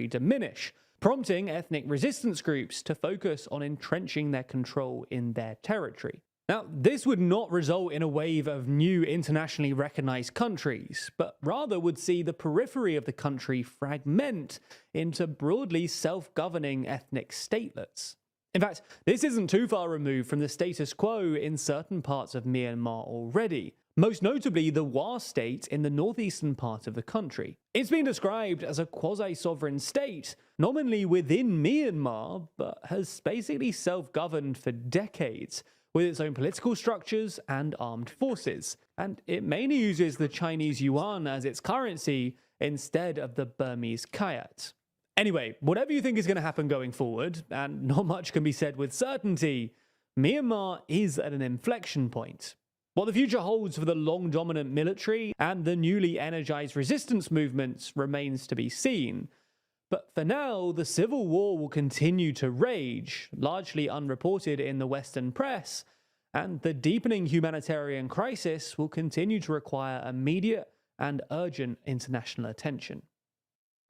diminish, prompting ethnic resistance groups to focus on entrenching their control in their territory. Now, this would not result in a wave of new internationally recognized countries, but rather would see the periphery of the country fragment into broadly self-governing ethnic statelets. In fact, this isn't too far removed from the status quo in certain parts of Myanmar already, most notably the Wa state in the northeastern part of the country. It's been described as a quasi-sovereign state, nominally within Myanmar, but has basically self-governed for decades, with its own political structures and armed forces, and it mainly uses the Chinese yuan as its currency instead of the Burmese kyat. Anyway, whatever you think is going to happen going forward, and not much can be said with certainty, Myanmar is at an inflection point. What the future holds for the long-dominant military and the newly energized resistance movements remains to be seen. But for now, the civil war will continue to rage, largely unreported in the Western press, and the deepening humanitarian crisis will continue to require immediate and urgent international attention.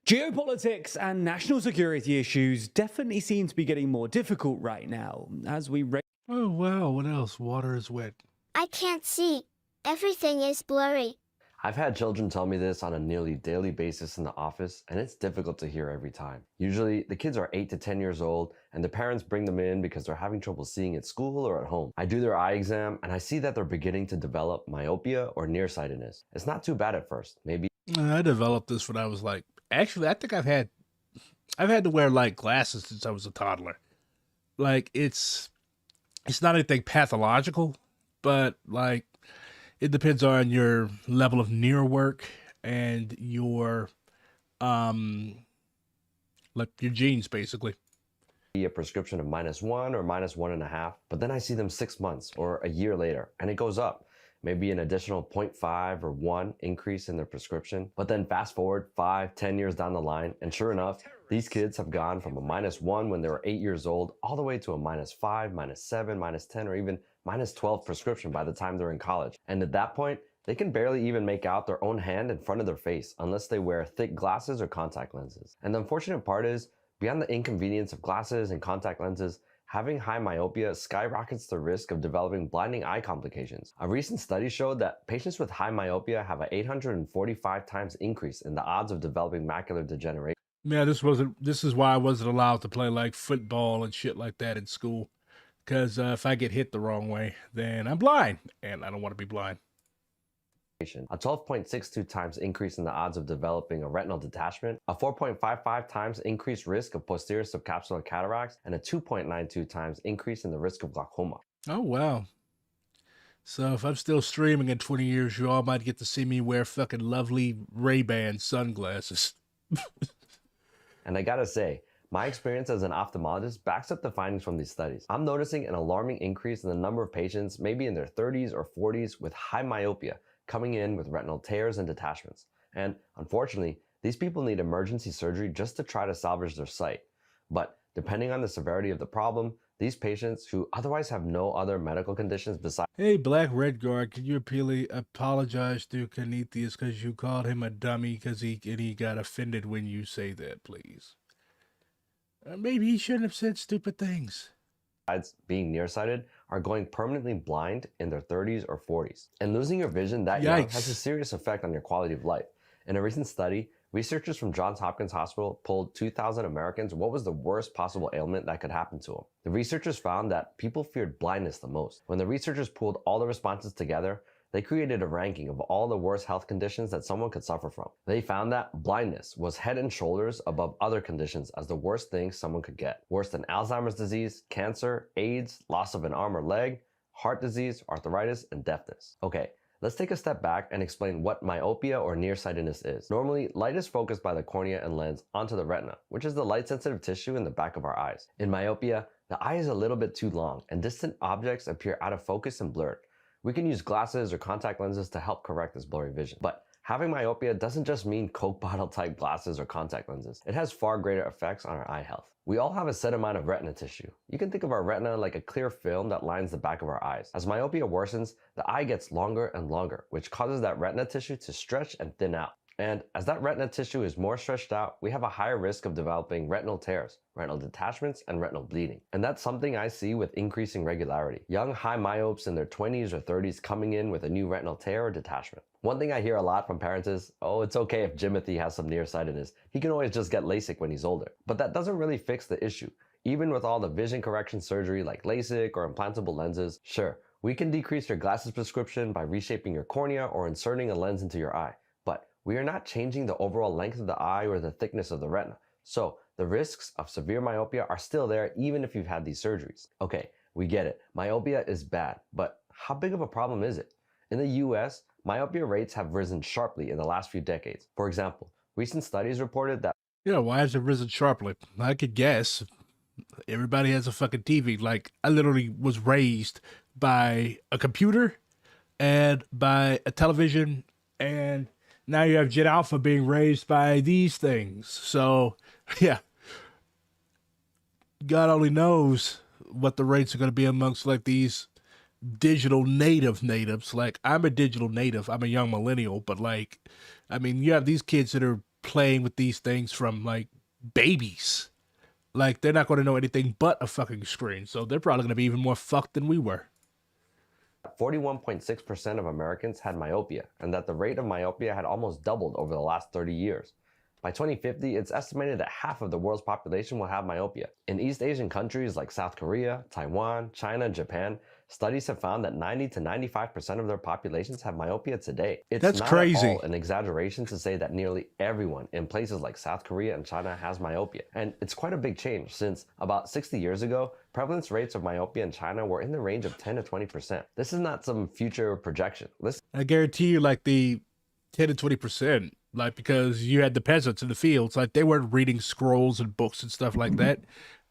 Geopolitics and national security issues definitely seem to be getting more difficult right now, as we... Oh wow, what else? Water is wet. I can't see. Everything is blurry. I've had children tell me this on a nearly daily basis in the office, and it's difficult to hear every time. Usually, the kids are 8 to 10 years old, and the parents bring them in because they're having trouble seeing at school or at home. I do their eye exam, and I see that they're beginning to develop myopia or nearsightedness. It's not too bad at first. Maybe I developed this when I was like, actually, I think I've had to wear like glasses since I was a toddler. Like it's not anything pathological, but like it depends on your level of near work and your like your genes basically. a prescription of -1 or -1.5, but then I see them 6 months or a year later, and it goes up. Maybe an additional 0.5 or 1 increase in their prescription. But then fast forward 5, 10 years down the line, and sure enough, these kids have gone from a -1 when they were 8 years old, all the way to a -5, -7, -10, or even -12 prescription by the time they're in college. And at that point, they can barely even make out their own hand in front of their face unless they wear thick glasses or contact lenses. And the unfortunate part is, beyond the inconvenience of glasses and contact lenses, having high myopia skyrockets the risk of developing blinding eye complications. A recent study showed that patients with high myopia have an 845 times increase in the odds of developing macular degeneration. Yeah, this is why I wasn't allowed to play like football and shit like that in school. Because if I get hit the wrong way, then I'm blind, and I don't want to be blind. A 12.62 times increase in the odds of developing a retinal detachment, a 4.55 times increased risk of posterior subcapsular cataracts, and a 2.92 times increase in the risk of glaucoma. Oh, wow. So if I'm still streaming in 20 years, you all might get to see me wear fucking lovely Ray-Ban sunglasses. And I gotta say, my experience as an ophthalmologist backs up the findings from these studies. I'm noticing an alarming increase in the number of patients, maybe in their 30s or 40s, with high myopia, coming in with retinal tears and detachments. And unfortunately, these people need emergency surgery just to try to salvage their sight. But depending on the severity of the problem, these patients who otherwise have no other medical conditions besides... Hey, Black Red Guard, can you apologize to Canethius because you called him a dummy because he got offended when you say that, please? Maybe he shouldn't have said stupid things. being nearsighted are going permanently blind in their 30s or 40s. And losing your vision that young has a serious effect on your quality of life. In a recent study, researchers from Johns Hopkins Hospital polled 2,000 Americans what was the worst possible ailment that could happen to them. The researchers found that people feared blindness the most. When the researchers pooled all the responses together, they created a ranking of all the worst health conditions that someone could suffer from. They found that blindness was head and shoulders above other conditions as the worst thing someone could get. Worse than Alzheimer's disease, cancer, AIDS, loss of an arm or leg, heart disease, arthritis, and deafness. Okay, let's take a step back and explain what myopia or nearsightedness is. Normally, light is focused by the cornea and lens onto the retina, which is the light-sensitive tissue in the back of our eyes. In myopia, the eye is a little bit too long, and distant objects appear out of focus and blurred. We can use glasses or contact lenses to help correct this blurry vision. But having myopia doesn't just mean Coke bottle type glasses or contact lenses. It has far greater effects on our eye health. We all have a set amount of retina tissue. You can think of our retina like a clear film that lines the back of our eyes. As myopia worsens, the eye gets longer and longer, which causes that retina tissue to stretch and thin out. And as that retina tissue is more stretched out, we have a higher risk of developing retinal tears, retinal detachments, and retinal bleeding. And that's something I see with increasing regularity. Young high myopes in their 20s or 30s coming in with a new retinal tear or detachment. One thing I hear a lot from parents is, oh, it's okay if Jimothy has some nearsightedness. He can always just get LASIK when he's older. But that doesn't really fix the issue. Even with all the vision correction surgery like LASIK or implantable lenses, sure, we can decrease your glasses prescription by reshaping your cornea or inserting a lens into your eye. But we are not changing the overall length of the eye or the thickness of the retina. So the risks of severe myopia are still there even if you've had these surgeries. Okay, we get it. Myopia is bad, but how big of a problem is it? In the US, myopia rates have risen sharply in the last few decades. For example, recent studies reported that why has it risen sharply? I could guess. Everybody has a fucking TV. Like, I literally was raised by a computer and by a television, and now you have Gen Alpha being raised by these things. So, yeah. God only knows what the rates are going to be amongst, like, these digital natives. Like, I'm a digital native. I'm a young millennial, but, like, I mean, you have these kids that are playing with these things from, like, babies. Like, they're not going to know anything but a fucking screen. So they're probably going to be even more fucked than we were. 41.6% of Americans had myopia, and that the rate of myopia had almost doubled over the last 30 years. By 2050, it's estimated that half of the world's population will have myopia. In East Asian countries like South Korea, Taiwan, China, and Japan, studies have found that 90 to 95% of their populations have myopia today. It's not at all an exaggeration to say that nearly everyone in places like South Korea and China has myopia. And it's quite a big change since about 60 years ago, prevalence rates of myopia in China were in the range of 10 to 20%. This is not some future projection. I guarantee you, like, the 10 to 20%, like, because you had the peasants in the fields, like, they weren't reading scrolls and books and stuff like that.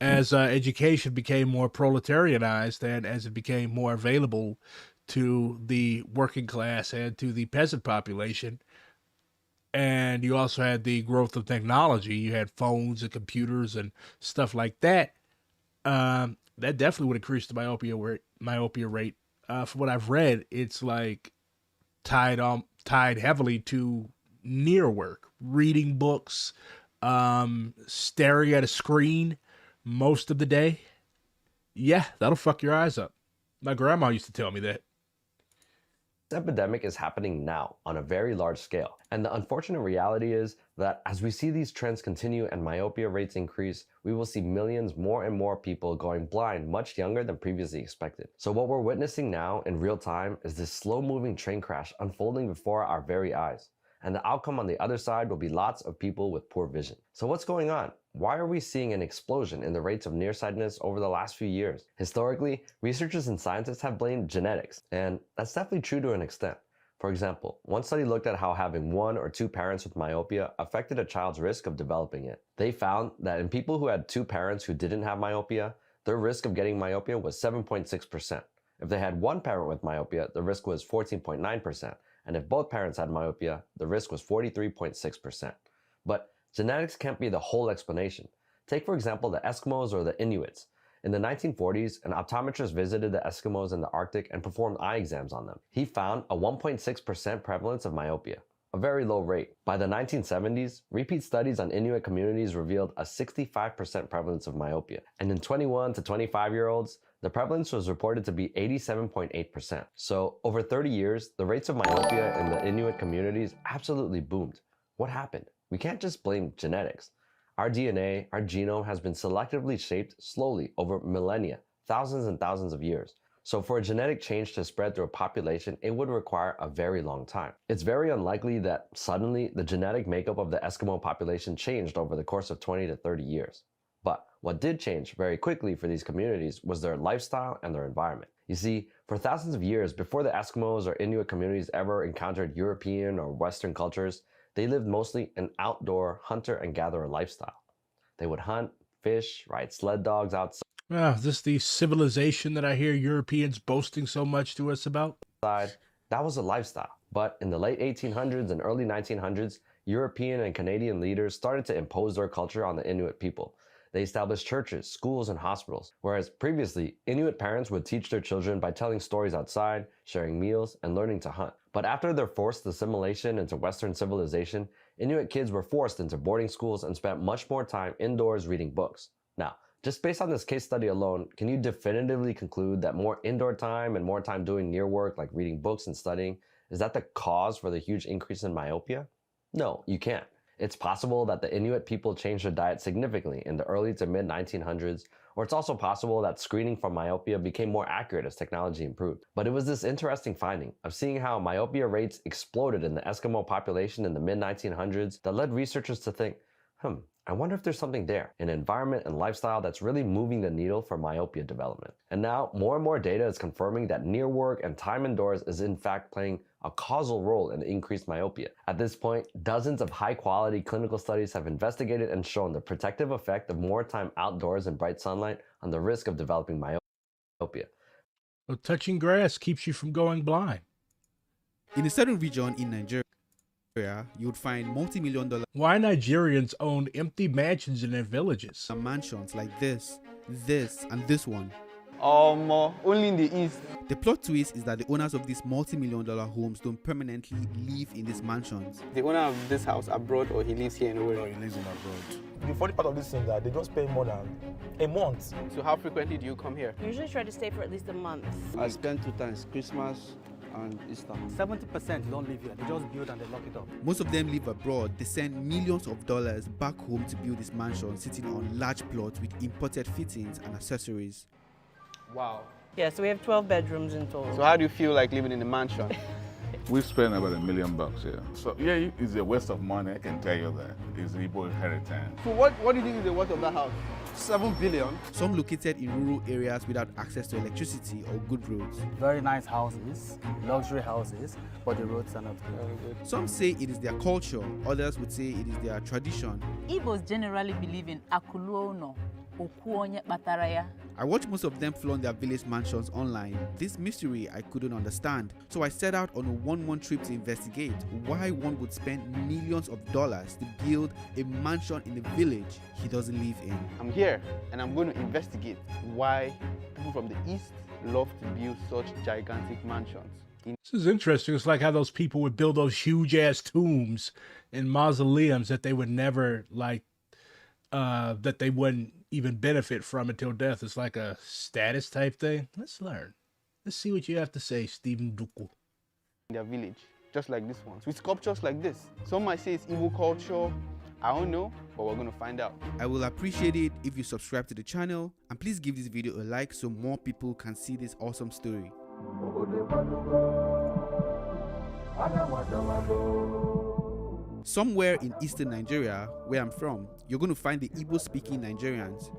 As education became more proletarianized and as it became more available to the working class and to the peasant population, and you also had the growth of technology, you had phones and computers and stuff like that, that definitely would increase the myopia rate. From what I've read, it's like tied heavily to near work, reading books, staring at a screen most of the day. Yeah, that'll fuck your eyes up. My grandma used to tell me that. This epidemic is happening now on a very large scale. And the unfortunate reality is that as we see these trends continue and myopia rates increase, we will see millions more and more people going blind much younger than previously expected. So what we're witnessing now in real time is this slow-moving train crash unfolding before our very eyes. And the outcome on the other side will be lots of people with poor vision. So what's going on? Why are we seeing an explosion in the rates of nearsightedness over the last few years? Historically, researchers and scientists have blamed genetics, and that's definitely true to an extent. For example, one study looked at how having one or two parents with myopia affected a child's risk of developing it. They found that in people who had two parents who didn't have myopia, their risk of getting myopia was 7.6%. If they had one parent with myopia, the risk was 14.9%. And if both parents had myopia, the risk was 43.6%. But genetics can't be the whole explanation. Take, for example, the Eskimos or the Inuits. In the 1940s, an optometrist visited the Eskimos in the Arctic and performed eye exams on them. He found a 1.6% prevalence of myopia, a very low rate. By the 1970s, repeat studies on Inuit communities revealed a 65% prevalence of myopia. And in 21 to 25-year-olds, the prevalence was reported to be 87.8%. So over 30 years, the rates of myopia in the Inuit communities absolutely boomed. What happened? We can't just blame genetics. Our DNA, our genome has been selectively shaped slowly over millennia, thousands and thousands of years. So for a genetic change to spread through a population, it would require a very long time. It's very unlikely that suddenly the genetic makeup of the Eskimo population changed over the course of 20 to 30 years. But what did change very quickly for these communities was their lifestyle and their environment. You see, for thousands of years before the Eskimos or Inuit communities ever encountered European or Western cultures, they lived mostly an outdoor hunter and gatherer lifestyle. They would hunt, fish, ride sled dogs outside. Is this the civilization that I hear Europeans boasting so much to us about? That was a lifestyle. But in the late 1800s and early 1900s, European and Canadian leaders started to impose their culture on the Inuit people. They established churches, schools, and hospitals, whereas previously, Inuit parents would teach their children by telling stories outside, sharing meals, and learning to hunt. But after their forced assimilation into Western civilization, Inuit kids were forced into boarding schools and spent much more time indoors reading books. Now, just based on this case study alone, can you definitively conclude that more indoor time and more time doing near work like reading books and studying, is that the cause for the huge increase in myopia? No, you can't. It's possible that the Inuit people changed their diet significantly in the early to mid 1900s, or it's also possible that screening for myopia became more accurate as technology improved. But it was this interesting finding of seeing how myopia rates exploded in the Eskimo population in the mid 1900s that led researchers to think, I wonder if there's something there, an environment and lifestyle that's really moving the needle for myopia development. And now, more and more data is confirming that near work and time indoors is in fact playing a causal role in increased myopia. At this point, dozens of high-quality clinical studies have investigated and shown the protective effect of more time outdoors in bright sunlight on the risk of developing myopia. So touching grass keeps you from going blind. In a certain region in Nigeria, you would find multi-million-dollar Why Nigerians own empty mansions in their villages? mansions like this, and this one. Only in the east. The plot twist is that the owners of these multi-million-dollar homes don't permanently live in these mansions. The owner of this house abroad, or he lives here in No, Owerri? he lives in abroad. The funny part of this is that they don't spend more than a month. So how frequently do you come here? We usually try to stay for at least a month. I spent 2 times, Christmas and Easter. 70% don't live here. They just build and they lock it up. Most of them live abroad. They send millions of dollars back home to build this mansion sitting on large plots with imported fittings and accessories. Wow. Yeah, so we have 12 bedrooms in total. So how do you feel like living in a mansion? We spend about $1 million here. So yeah, it's a waste of money, I can tell you that. It's Igbo inheritance. So what do you think is the worth of that house? 7 billion. Some located in rural areas without access to electricity or good roads. Very nice houses, luxury houses, but the roads are not good. Some say it is their culture, others would say it is their tradition. Igbos generally believe in akuluono, okuonye bataraya. I watch most of them flaunt their village mansions online. This mystery I couldn't understand, so I set out on a 1-month trip to investigate why one would spend millions of dollars to build a mansion in a village he doesn't live in. I'm here and I'm going to investigate why people from the east love to build such gigantic mansions. This is interesting. It's like how those people would build those huge ass tombs and mausoleums that they would never that they wouldn't even benefit from until death. It's like a status type thing. Let's learn. Let's see what you have to say, Stephen Duku. In their village, just like this one, with sculptures like this. Some might say it's Igbo culture. I don't know, but we're going to find out. I will appreciate it if you subscribe to the channel, and please give this video a like so more people can see this awesome story. Somewhere in eastern Nigeria, where I'm from, you're going to find the Igbo-speaking Nigerians.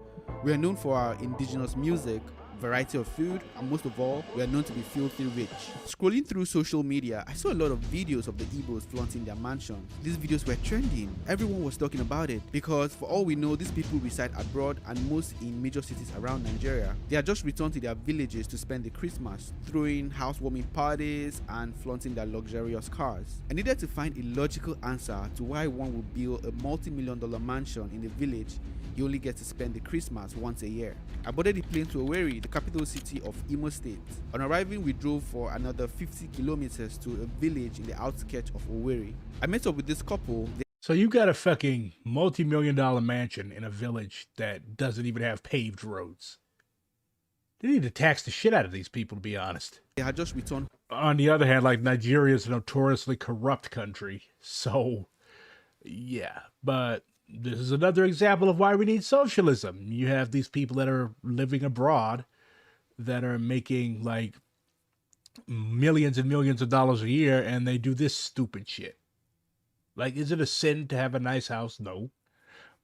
We are known for our indigenous music, variety of food, and most of all, we are known to be filthy rich. Scrolling through social media, I saw a lot of videos of the Igbos flaunting their mansions. These videos were trending. Everyone was talking about it because for all we know, these people reside abroad and most in major cities around Nigeria. They are just returned to their villages to spend the Christmas, throwing housewarming parties and flaunting their luxurious cars. I needed to find a logical answer to why one would build a multi-million-dollar mansion in a village you only get to spend the Christmas once a year. I boarded the plane to Owerri, the capital city of Imo State. On arriving, we drove for another 50 kilometers to a village in the outskirts of Owerri. I met up with this couple. So you got a fucking multi-million-dollar mansion in a village that doesn't even have paved roads. They need to tax the shit out of these people, to be honest. They had just returned. On the other hand, like, Nigeria is a notoriously corrupt country. So, yeah, but this is another example of why we need socialism. You have these people that are living abroad that are making like millions and millions of dollars a year, and they do this stupid shit. Like, is it a sin to have a nice house? No.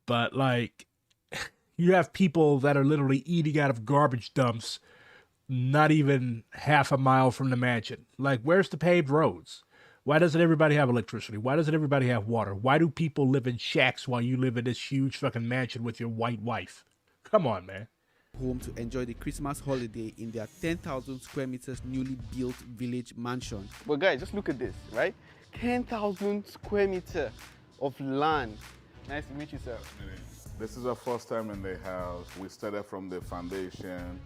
But like, you have people that are literally eating out of garbage dumps not even half a mile from the mansion. Like, where's the paved roads? Why doesn't everybody have electricity? Why doesn't everybody have water? Why do people live in shacks while you live in this huge fucking mansion with your white wife? Come on, man. Home to enjoy the Christmas holiday in their 10,000 square meters newly built village mansion. But guys, just look at this, right? 10,000 square meters of land. Nice to meet you, sir. This is our first time in the house. We started from the foundation.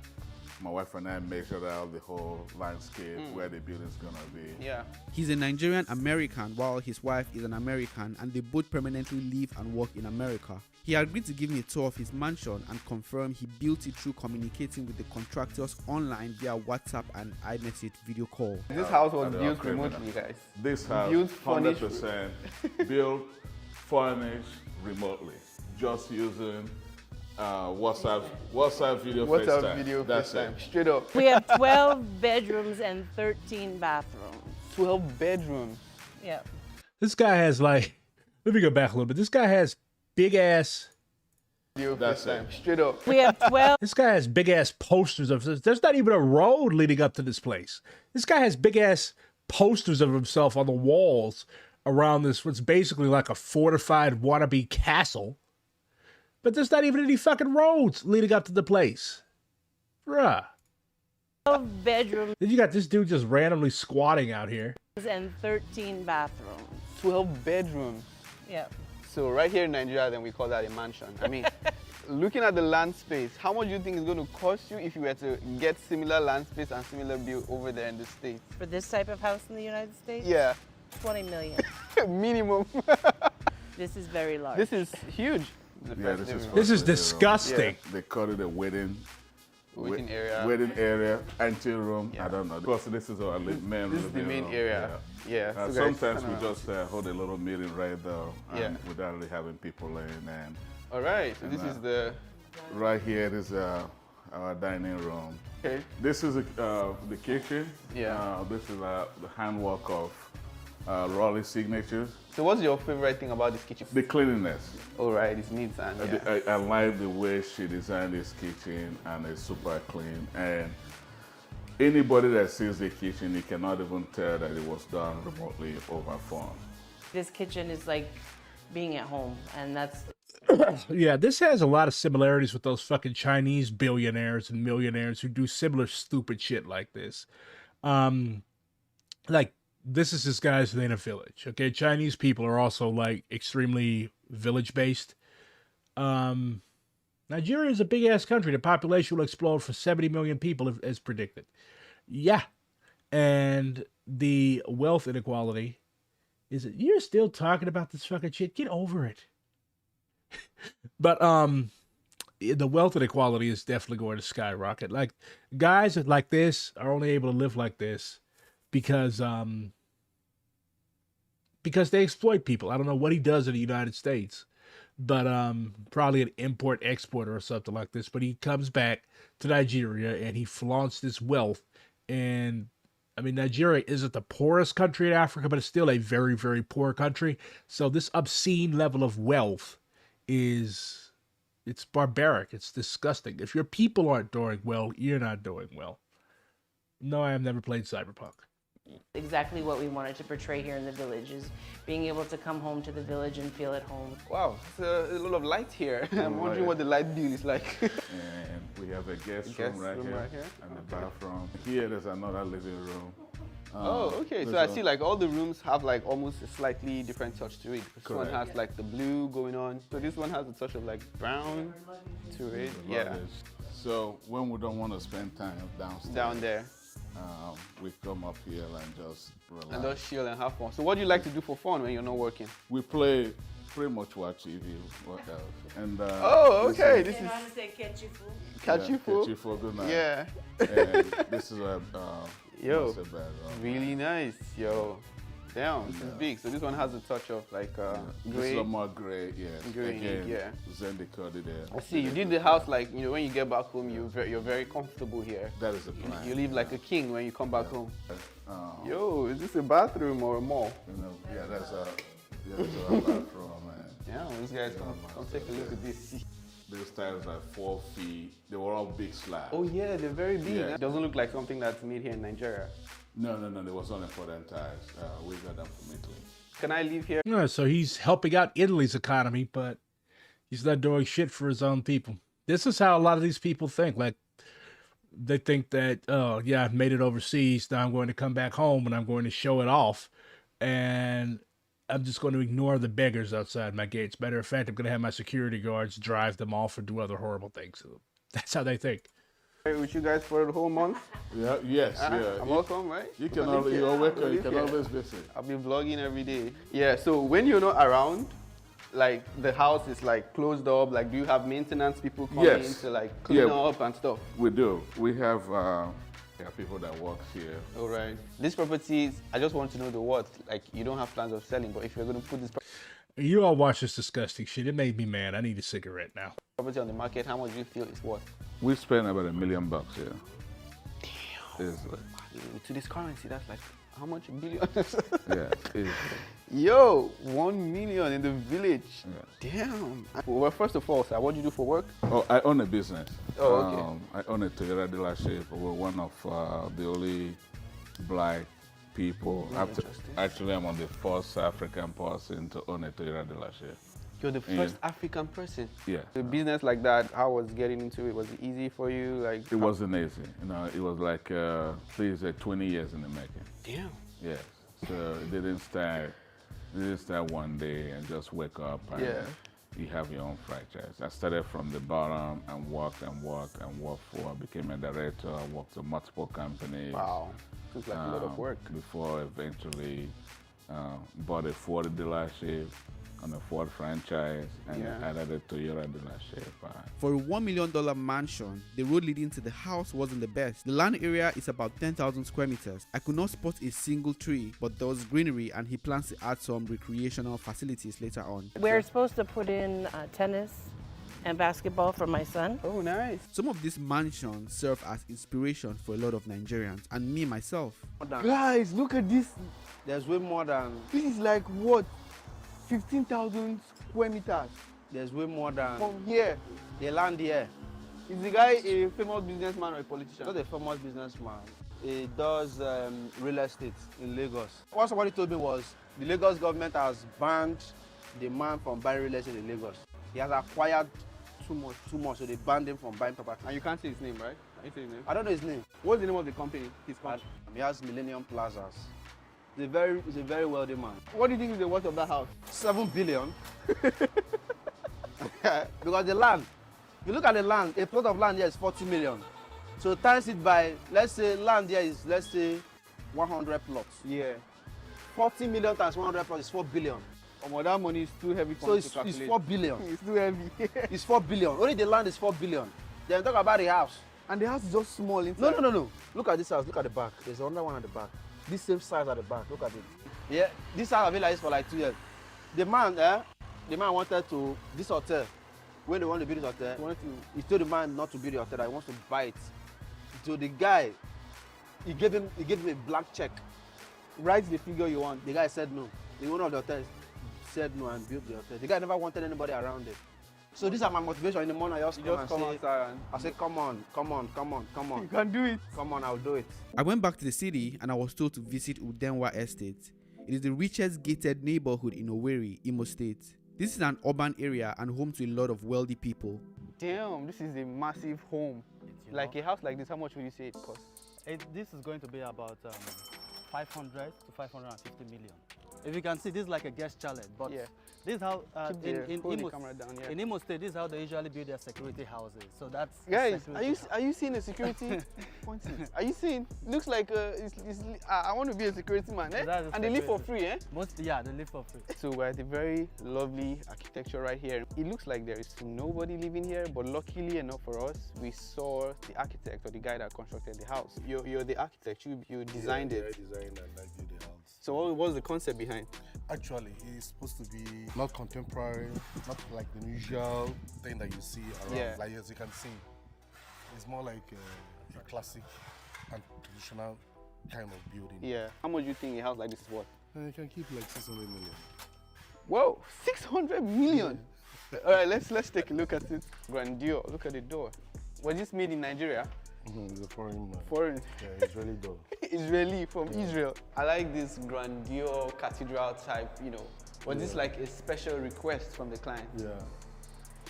My wife and I measured out the whole landscape, where the building's gonna be. Yeah. He's a Nigerian American while his wife is an American, and they both permanently live and work in America. He agreed to give me a tour of his mansion and confirmed he built it through communicating with the contractors online via WhatsApp and iMessage video call. This house was built remotely, guys. This house, built 100% built, furnished remotely, just using WhatsApp video FaceTime. That's FaceTime. it. Straight up. We have 12 bedrooms and 13 bathrooms. 12 bedrooms. Yeah. This guy has like, let me go back a little bit. This guy has big ass. Video That's FaceTime. it. Straight up. We have 12. This guy has big ass posters of. There's not even a road leading up to this place. This guy has big ass posters of himself on the walls around this. What's basically like a fortified wannabe castle. But there's not even any fucking roads leading up to the place. Bruh. 12 bedrooms Then you got this dude just randomly squatting out here. and 13 bathrooms. 12 bedrooms. Yeah. So right here in Nigeria, then we call that a mansion. I mean, looking at the land space, how much do you think it's going to cost you if you were to get similar land space and similar build over there in the States? For this type of house in the United States? Yeah. 20 million. Minimum. This is very large. This is huge. Yeah, This is disgusting. Yeah. They call it a waiting area. Waiting area, ante room. Yeah. I don't know. Because this is our main. This is the main area. Yeah. So sometimes we just hold a little meeting right there, and without really having people in. And all right. So this is the. Right here is our dining room. Okay. This is the kitchen. Yeah. This is the handwork of Raleigh's signatures. So what's your favorite thing about this kitchen? The cleanliness. All right, it's neat and I like the way she designed this kitchen, and it's super clean. And anybody that sees the kitchen, you cannot even tell that it was done remotely over phone. This kitchen is like being at home, and that's. Yeah, this has a lot of similarities with those fucking Chinese billionaires and millionaires who do similar stupid shit like this. Like, this is this guy's in a village. Okay, Chinese people are also like extremely village based. Nigeria is a big ass country. The population will explode for 70 million people as predicted. Yeah, and the wealth inequality is. You're still talking about this fucking shit. Get over it. But the wealth inequality is definitely going to skyrocket. Like, guys like this are only able to live like this because they exploit people. I don't know what he does in the United States, but probably an import exporter or something like this. But he comes back to Nigeria and he flaunts this wealth. And I mean, Nigeria isn't the poorest country in Africa, but it's still a very, very poor country. So this obscene level of wealth it's barbaric. It's disgusting. If your people aren't doing well, you're not doing well. No, I have never played Cyberpunk. Exactly what we wanted to portray here in the village is being able to come home to the village and feel at home. Wow, it's a lot of light here. I'm wondering what the light bill is like. And we have a guest room right here and the bathroom. Here there's another living room. Oh, okay. So I see like all the rooms have like almost a slightly different touch to it. This one has like the blue going on. So this one has a touch of like brown to it. Yeah. So when we don't want to spend time downstairs. Down there. We come up here and just relax. And just chill and have fun. So what do you like to do for fun when you're not working? We play, pretty much watch TV, work out. And, oh, okay. This is... Catch you fool. Catch you fool? Catch you fool, good night. Yeah. And this is a... Yo, really nice, yo. Damn, this is big. So this one has a touch of like gray. This is more gray, yes. Gray, again, yeah. Zen decoded there. I see. You did the house like, you know, when you get back home, you're very comfortable here. That is the plan. You live like a king when you come back home. Yo, is this a bathroom or a mall? You know, yeah, that's our bathroom, man. Yeah, these guys come take a look at this. Those tiles are 4 feet. They were all big slabs. Oh yeah, they're very big. Yeah. It doesn't look like something that's made here in Nigeria. No, there was only important tiles. We got them from Italy. Can I live here? Yeah, so he's helping out Italy's economy, but he's not doing shit for his own people. This is how a lot of these people think. Like, they think that, oh, yeah, I've made it overseas. Now I'm going to come back home and I'm going to show it off. And I'm just going to ignore the beggars outside my gates. Matter of fact, I'm going to have my security guards drive them off and do other horrible things. That's how they think. With you guys for the whole month. Yeah, yes, yeah. I'm welcome, right? You're welcome. You can always visit. I'll be vlogging every day. Yeah, so when you're not around, like the house is like closed up, like do you have maintenance people coming in to like clean up and stuff? We do. We have people that work here. All right. These properties, I just want to know the worth. Like you don't have plans of selling, but if you're going to put this You all watch this disgusting shit. It made me mad. I need a cigarette now. property on the market, how much do you feel it's worth? We spend about $1 million here. Damn. To this currency, that's like how much? $1 billion? Yeah. Yo, 1 million in the village. Yeah. Damn. Well, first of all, sir, what do you do for work? Oh, I own a business. Oh, okay. I own a Toyota dealership. We're one of the only black people. Actually, I'm on the first African person to own a Toyota dealership. You're the first African person? Yeah. A business like that, how was getting into it? Was it easy for you? Like it wasn't easy. You know, it was like, please, 20 years in the making. Damn. Yes. So it didn't start one day and just wake up and you have your own franchise. I started from the bottom and worked for, became a director, worked on multiple companies. Wow. Took like a lot of work. Before eventually bought a Ford dealership on a Ford franchise and added a Toyota dealership. For a $1 million mansion, the road leading to the house wasn't the best. The land area is about 10,000 square meters. I could not spot a single tree, but there was greenery and he plans to add some recreational facilities later on. We're supposed to put in tennis and basketball for my son. Oh, nice. Some of these mansions serve as inspiration for a lot of Nigerians and me myself. Guys, look at this. There's way more than... This is like what? 15,000 square meters. There's way more than... From here. The land here. Is the guy a famous businessman or a politician? Not a famous businessman. He does real estate in Lagos. What somebody told me was the Lagos government has banned the man from buying real estate in Lagos. He has acquired too much, so they banned him from buying property. And you can't say his name, right? Can you say his name? I don't know his name. What's the name of the company? His company? He has Millennium Plazas. He's a very wealthy man. What do you think is the worth of that house? 7 billion. Because the land, if you look at the land, a plot of land here is 40 million. So times it by, let's say land here is, let's say, 100 plots. Yeah. 40 million times 100 plots is 4 billion. Oh, that money is too heavy for me to calculate. It's 4 billion. It's too heavy. It's 4 billion. Only the land is 4 billion. Then talk about the house. And the house is just small inside. No. Look at this house. Look at the back. There's another one at the back. This same size at the back. Look at it. Yeah, this house I've been like this for like 2 years. The man wanted to, this hotel, when they want to build this hotel, he told the man not to build the hotel, that he wants to buy it. So the guy, he gave him a blank check. Write the figure you want. The guy said no. The owner of the hotel said no and built the hotel. The guy never wanted anybody around it. So these are my motivation in the morning. I just come outside and I say, come on. You can do it. Come on, I'll do it. I went back to the city and I was told to visit Udenwa Estate. It is the richest gated neighborhood in Owerri, Imo State. This is an urban area and home to a lot of wealthy people. Damn, this is a massive home. Like a house like this, how much would you say it costs? This is going to be about 500 to 550 million. If you can see, this is like a guest chalet, but this is how in Imo State, this is how they usually build their security houses. So that's guys. Are you seeing a security? Are you seeing? Looks like I want to be a security man, eh? And they live for free, eh? They live for free. So we're at the very lovely architecture right here. It looks like there is nobody living here, but luckily enough for us, we saw the architect or the guy that constructed the house. You're the architect. You designed it. I designed and I built the house. So what was the concept behind? Actually, it's supposed to be not contemporary, not like the usual thing that you see around. Yeah. Like as you can see, it's more like a classic and traditional kind of building. Yeah. How much do you think a house like this is worth? You can keep like 600 million. Whoa, 600 million! Yeah. All right, let's take a look at it. Grandeur. Look at the door. Was this made in Nigeria? It's a foreign. Foreign. Yeah, Israeli door. Israeli from Israel. I like this grandeur cathedral type. Was this like a special request from the client? Yeah.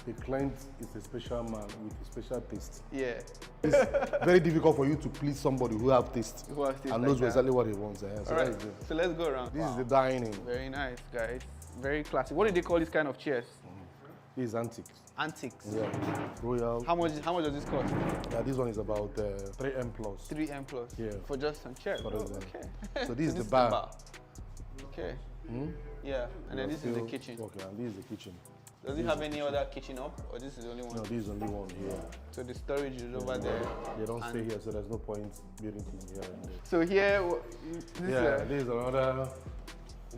A client is a special man with a special taste. Yeah. It's very difficult for you to please somebody who have taste. Who has taste and like knows that. exactly what he wants. So, All right. So let's go around. This is the dining. Very nice, guys. Very classic. What do they call this kind of chairs? This is antiques. Antiques. Yeah. Royal. How much does this cost? Yeah, this one is about 3M plus. 3M plus. Yeah. For just some chairs. For Okay. So this is the bar. Okay. Yeah. And then this is the kitchen. Okay, and this is the kitchen. Does it have any other kitchen up, or this is the only one? No, this is only one here. So the storage is over there. They don't stay here, so there's no point building things here and there. So here, this is another.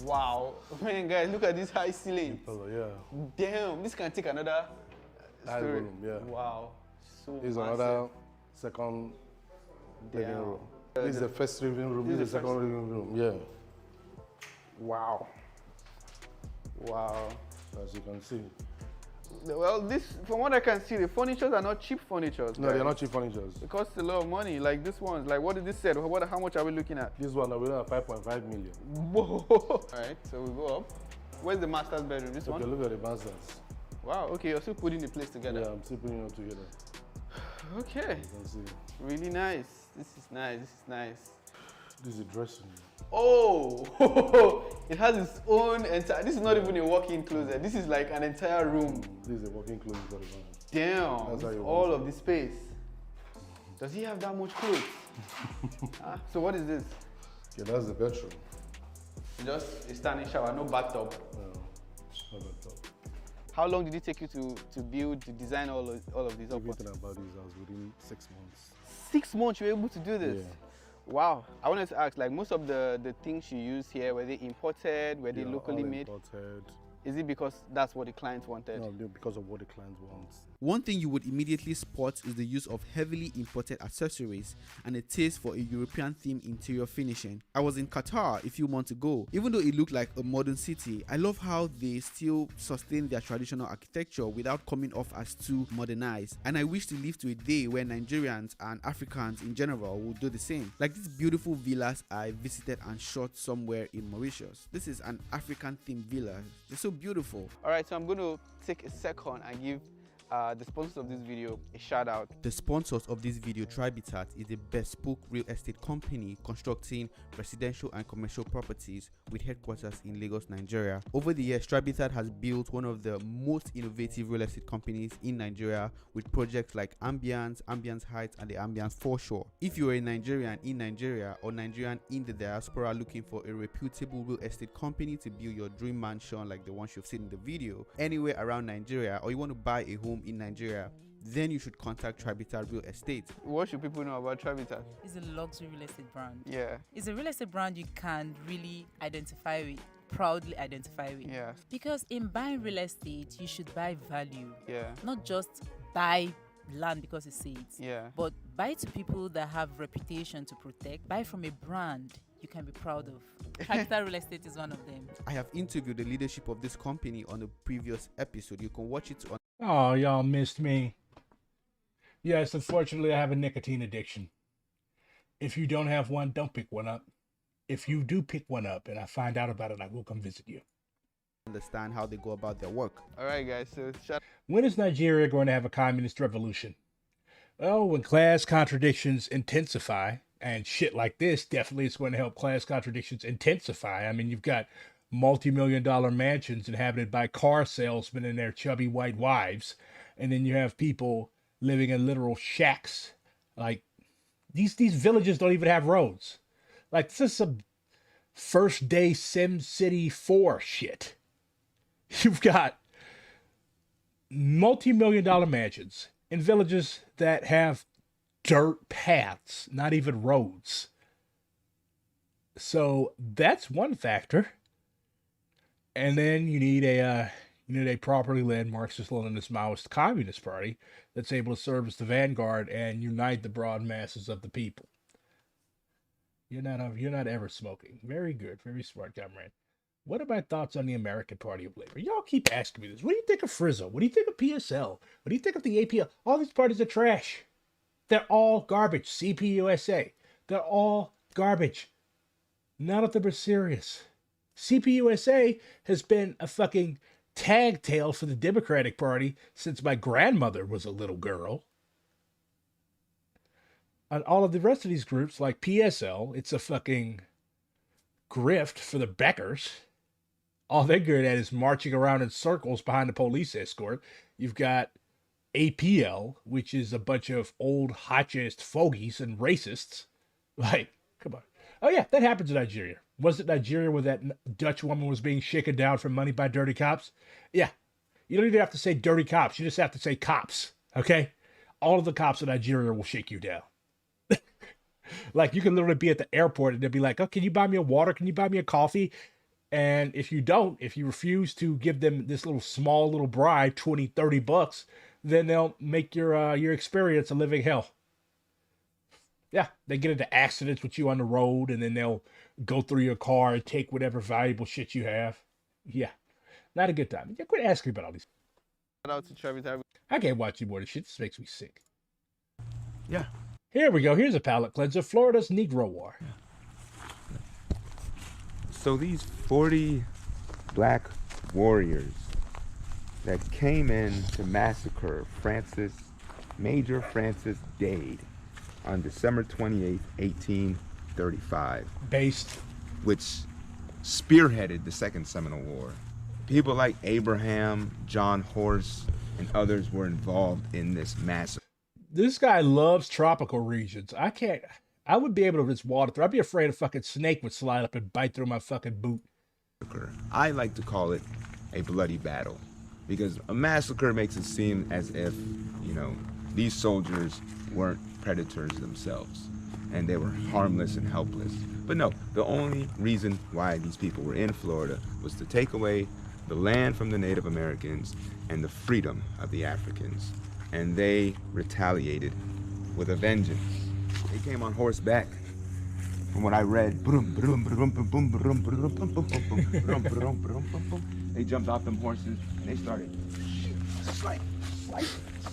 Wow, man, guys, look at this high ceiling. Yeah. Damn, this can take another high story. room, yeah. Wow, so this is massive. another second living room. This is the first living room. This is the second living room. Yeah. Wow. Wow. As you can see. Well, this, from what I can see, the furnitures are not cheap furnitures. No, they're not cheap furnitures. It costs a lot of money. Like this one, like what did this say? How much are we looking at? This one, we're at 5.5 million. Whoa! All right, so we go up. Where's the master's bedroom? This one? Okay, look at the masters. Wow. Okay, you're still putting the place together. Yeah, I'm still putting it together. Okay. You can see. Really nice. This is nice. This is nice. This is a dressing room. Oh, it has its own entire. This is not even a walk-in closet. This is like an entire room. This is a walk-in closet for the man. Damn, That's how you all want of this space. Does he have that much clothes? So what is this? Yeah, that's the bedroom. Just a standing shower, no bathtub. No bathtub. How long did it take you to build, to design all of these? Everything about this house within 6 months. 6 months you were able to do this? Yeah. Wow. I wanted to ask, like most of the things you use here, were they imported? Were they locally made? Imported. Is it because that's what the client wanted? No, because of what the client wants. One thing you would immediately spot is the use of heavily imported accessories and a taste for a European themed interior finishing. I was in Qatar a few months ago. Even though it looked like a modern city, I love how they still sustain their traditional architecture without coming off as too modernized. And I wish to live to a day where Nigerians and Africans in general will do the same. Like these beautiful villas I visited and shot somewhere in Mauritius. This is an African themed villa. They're so beautiful. All right, so I'm going to take a second and give the sponsors of this video a shout out. The sponsors of this video, Tribitat, is a bespoke real estate company constructing residential and commercial properties with headquarters in Lagos, Nigeria. Over the years, Tribitat has built one of the most innovative real estate companies in Nigeria with projects like Ambience Heights, and the Ambience Foreshore. If you are a Nigerian in Nigeria or Nigerian in the diaspora looking for a reputable real estate company to build your dream mansion like the ones you've seen in the video anywhere around Nigeria, or you want to buy a home in Nigeria, then you should contact Tribitat Real Estate. What should people know about Tribitat? It's a luxury real estate brand. Yeah. It's a real estate brand you can really identify with, proudly identify with. Yeah. Because in buying real estate, you should buy value. Yeah. Not just buy land because it says. Yeah. But buy to people that have reputation to protect. Buy from a brand you can be proud of. Tribitat Real Estate is one of them. I have interviewed the leadership of this company on a previous episode. You can watch it on. Oh, y'all missed me. Yes, unfortunately, I have a nicotine addiction. If you don't have one, don't pick one up. If you do pick one up and I find out about it, I will come visit you. Understand how they go about their work. All right, guys. So when is Nigeria going to have a communist revolution? Well, when class contradictions intensify, and shit like this definitely is going to help class contradictions intensify. I mean, you've got multi-million-dollar mansions inhabited by car salesmen and their chubby white wives, and then you have people living in literal shacks. Like these villages don't even have roads. Like this is some first day Sim City 4 shit. You've got multi-million-dollar mansions in villages that have dirt paths, not even roads. So that's one factor. And then you need a properly led Marxist-Leninist Maoist Communist Party that's able to serve as the vanguard and unite the broad masses of the people. You're not ever smoking. Very good, very smart, comrade. What are my thoughts on the American Party of Labor? Y'all keep asking me this. What do you think of Frizzo? What do you think of PSL? What do you think of the APL? All these parties are trash. They're all garbage. CPUSA. They're all garbage. None of them are serious. CPUSA has been a fucking tag tail for the Democratic Party since my grandmother was a little girl. And all of the rest of these groups, like PSL, it's a fucking grift for the Beckers. All they're good at is marching around in circles behind a police escort. You've got APL, which is a bunch of old hotchest fogies and racists. Like, come on. Oh yeah, that happens in Nigeria. Was it Nigeria where that Dutch woman was being shaken down for money by dirty cops? Yeah. You don't even have to say dirty cops. You just have to say cops, okay? All of the cops in Nigeria will shake you down. Like, you can literally be at the airport and they'll be like, oh, can you buy me a water? Can you buy me a coffee? And if you refuse to give them this small little bribe, 20, 30 bucks, then they'll make your experience a living hell. Yeah, they get into accidents with you on the road, and then they'll go through your car and take whatever valuable shit you have. Yeah, not a good time. Yeah, quit asking about all these. Shout out to Travis. I can't watch you more of this shit. This makes me sick. Yeah. Here we go. Here's a palate cleanser. Florida's Negro War. So these 40 black warriors that came in to massacre Major Francis Dade on December 28th, 1835. Which spearheaded the Second Seminole War. People like Abraham, John Horse, and others were involved in this massacre. This guy loves tropical regions. I would be able to just water through. I'd be afraid a fucking snake would slide up and bite through my fucking boot. I like to call it a bloody battle, because a massacre makes it seem as if, these soldiers weren't predators themselves and they were harmless and helpless. But no, the only reason why these people were in Florida was to take away the land from the Native Americans and the freedom of the Africans. And they retaliated with a vengeance. They came on horseback. From what I read, they jumped off them horses and they started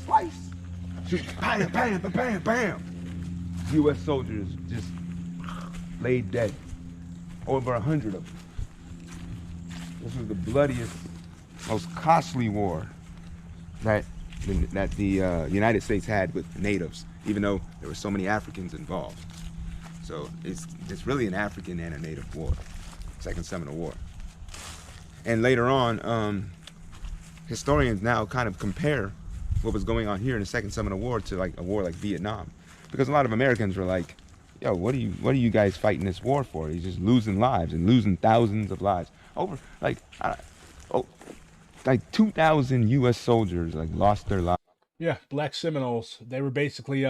slice. Shoot, bam, bam, bam, bam. U.S. soldiers just laid dead. Over 100 of them. This was the bloodiest, most costly war that the United States had with natives, even though there were so many Africans involved. So it's really an African and a native war, Second Seminole War. And later on, historians now kind of compare what was going on here in the Second Seminole War to like a war like Vietnam, because a lot of Americans were like, "Yo, what are you guys fighting this war for? He's just losing lives and losing thousands of lives over like 2,000 U.S. soldiers lost their lives." Yeah, Black Seminoles. They were basically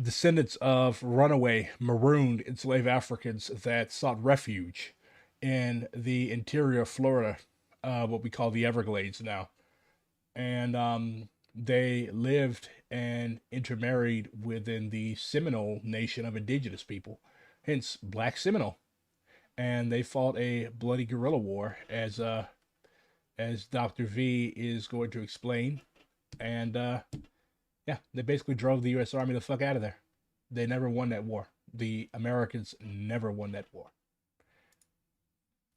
descendants of runaway, marooned, enslaved Africans that sought refuge in the interior of Florida, what we call the Everglades now. And they lived and intermarried within the Seminole nation of indigenous people, hence Black Seminole. And they fought a bloody guerrilla war, as Dr. V is going to explain. And yeah, they basically drove the U.S. Army the fuck out of there. They never won that war. The Americans never won that war.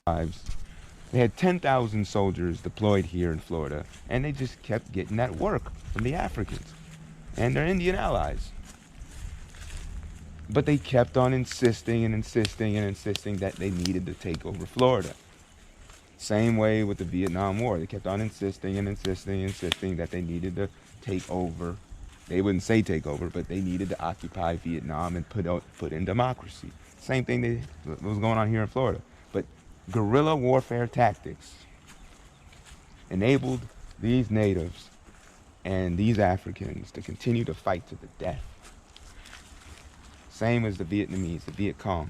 They had 10,000 soldiers deployed here in Florida, and they just kept getting that work from the Africans and their Indian allies. But they kept on insisting that they needed to take over Florida. Same way with the Vietnam War. They kept on insisting that they needed to take over. They wouldn't say take over, but they needed to occupy Vietnam and put in democracy. Same thing was going on here in Florida. But guerrilla warfare tactics enabled these natives and these Africans to continue to fight to the death. Same as the Vietnamese, the Viet Cong.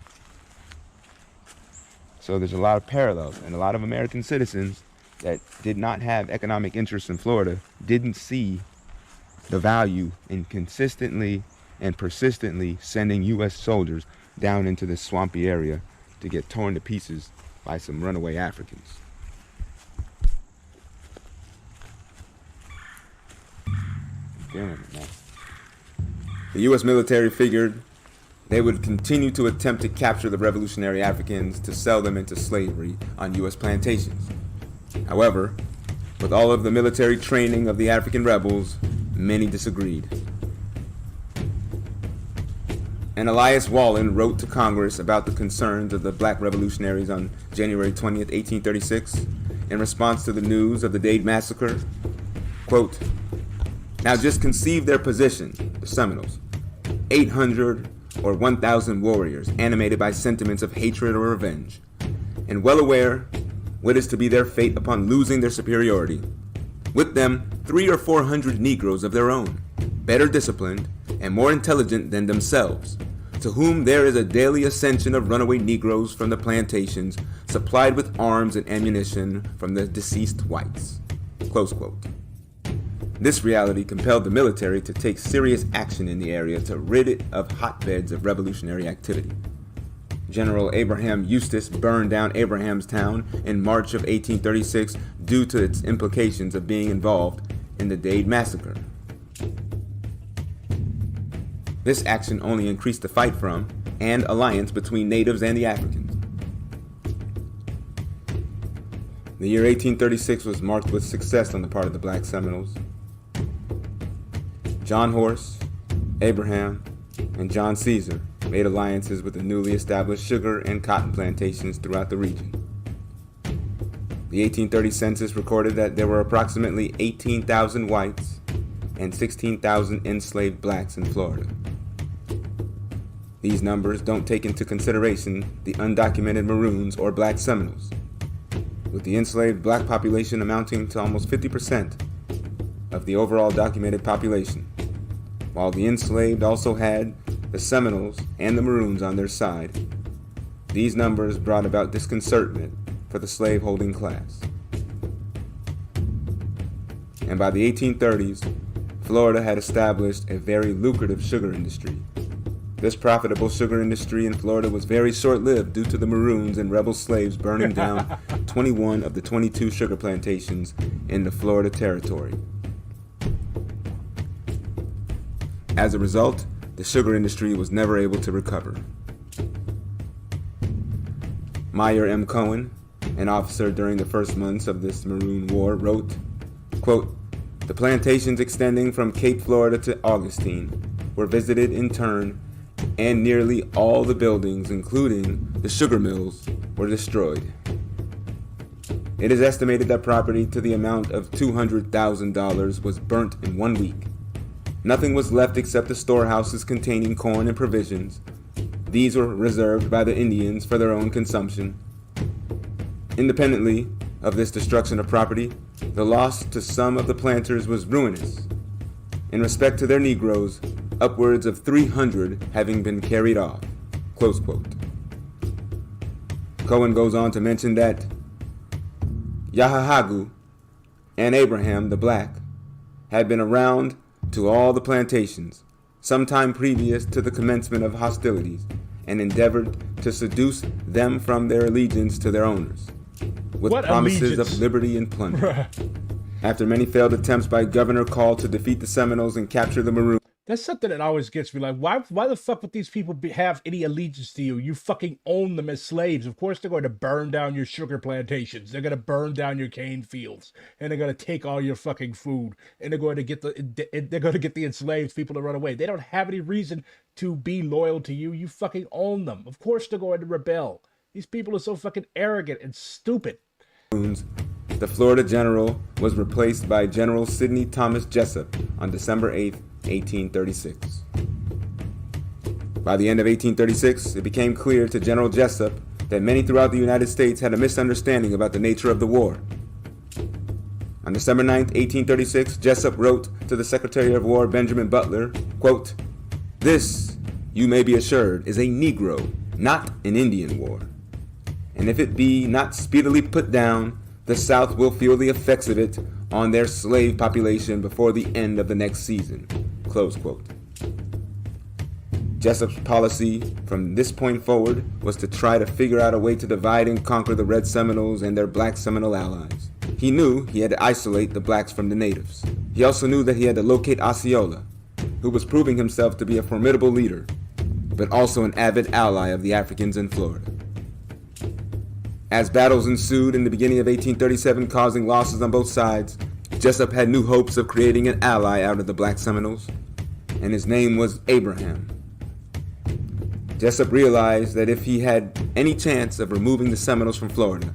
So there's a lot of parallels, and a lot of American citizens that did not have economic interests in Florida didn't see the value in consistently and persistently sending U.S. soldiers down into this swampy area to get torn to pieces by some runaway Africans. Damn it, man. The U.S. military figured they would continue to attempt to capture the revolutionary Africans to sell them into slavery on U.S. plantations. However, with all of the military training of the African rebels, many disagreed. And Elias Wallen wrote to Congress about the concerns of the black revolutionaries on January 20th, 1836, in response to the news of the Dade Massacre. Quote, "Now just conceive their position, the Seminoles, 800 or 1,000 warriors animated by sentiments of hatred or revenge, and well aware what is to be their fate upon losing their superiority. With them 300 or 400 Negroes of their own, better disciplined and more intelligent than themselves, to whom there is a daily ascension of runaway Negroes from the plantations, supplied with arms and ammunition from the deceased whites." Close quote. This reality compelled the military to take serious action in the area to rid it of hotbeds of revolutionary activity. General Abraham Eustis burned down Abrahamstown in March of 1836 due to its implications of being involved in the Dade Massacre. This action only increased the fight from and alliance between natives and the Africans. The year 1836 was marked with success on the part of the black Seminoles. John Horse, Abraham, and John Caesar made alliances with the newly established sugar and cotton plantations throughout the region. The 1830 census recorded that there were approximately 18,000 whites and 16,000 enslaved blacks in Florida. These numbers don't take into consideration the undocumented Maroons or black Seminoles, with the enslaved black population amounting to almost 50% of the overall documented population, while the enslaved also had the Seminoles and the Maroons on their side. These numbers brought about disconcertment for the slave-holding class. And by the 1830s, Florida had established a very lucrative sugar industry. This profitable sugar industry in Florida was very short-lived due to the Maroons and rebel slaves burning down 21 of the 22 sugar plantations in the Florida Territory. As a result, the sugar industry was never able to recover. Meyer M. Cohen, an officer during the first months of this Maroon War, wrote, quote, "The plantations extending from Cape Florida to Augustine were visited in turn, and nearly all the buildings, including the sugar mills, were destroyed. It is estimated that property to the amount of $200,000 was burnt in 1 week. Nothing was left except the storehouses containing corn and provisions. These were reserved by the Indians for their own consumption. Independently of this destruction of property, the loss to some of the planters was ruinous. In respect to their Negroes, upwards of 300 having been carried off." Close quote. Cohen goes on to mention that Yahahagu and Abraham the Black had been around to all the plantations sometime previous to the commencement of hostilities, and endeavored to seduce them from their allegiance to their owners, with promises of liberty and plunder. After many failed attempts by Governor Call to defeat the Seminoles and capture the Maroons. That's something that always gets me. Like, why the fuck would these people have any allegiance to you? You fucking own them as slaves. Of course they're going to burn down your sugar plantations. They're going to burn down your cane fields. And they're going to take all your fucking food. And they're going to get the enslaved people to run away. They don't have any reason to be loyal to you. You fucking own them. Of course they're going to rebel. These people are so fucking arrogant and stupid. The Florida general was replaced by General Sidney Thomas Jessup on December 8th, 1836. By the end of 1836, it became clear to General Jessup that many throughout the United States had a misunderstanding about the nature of the war. On December 9th, 1836, Jessup wrote to the Secretary of War, Benjamin Butler, quote, "This, you may be assured, is a Negro, not an Indian war. And if it be not speedily put down, the South will feel the effects of it on their slave population before the end of the next season." Close quote. Jessup's policy from this point forward was to try to figure out a way to divide and conquer the Red Seminoles and their black Seminole allies. He knew he had to isolate the blacks from the natives. He also knew that he had to locate Osceola, who was proving himself to be a formidable leader, but also an avid ally of the Africans in Florida. As battles ensued in the beginning of 1837, causing losses on both sides, Jessup had new hopes of creating an ally out of the black Seminoles, and his name was Abraham. Jessup realized that if he had any chance of removing the Seminoles from Florida,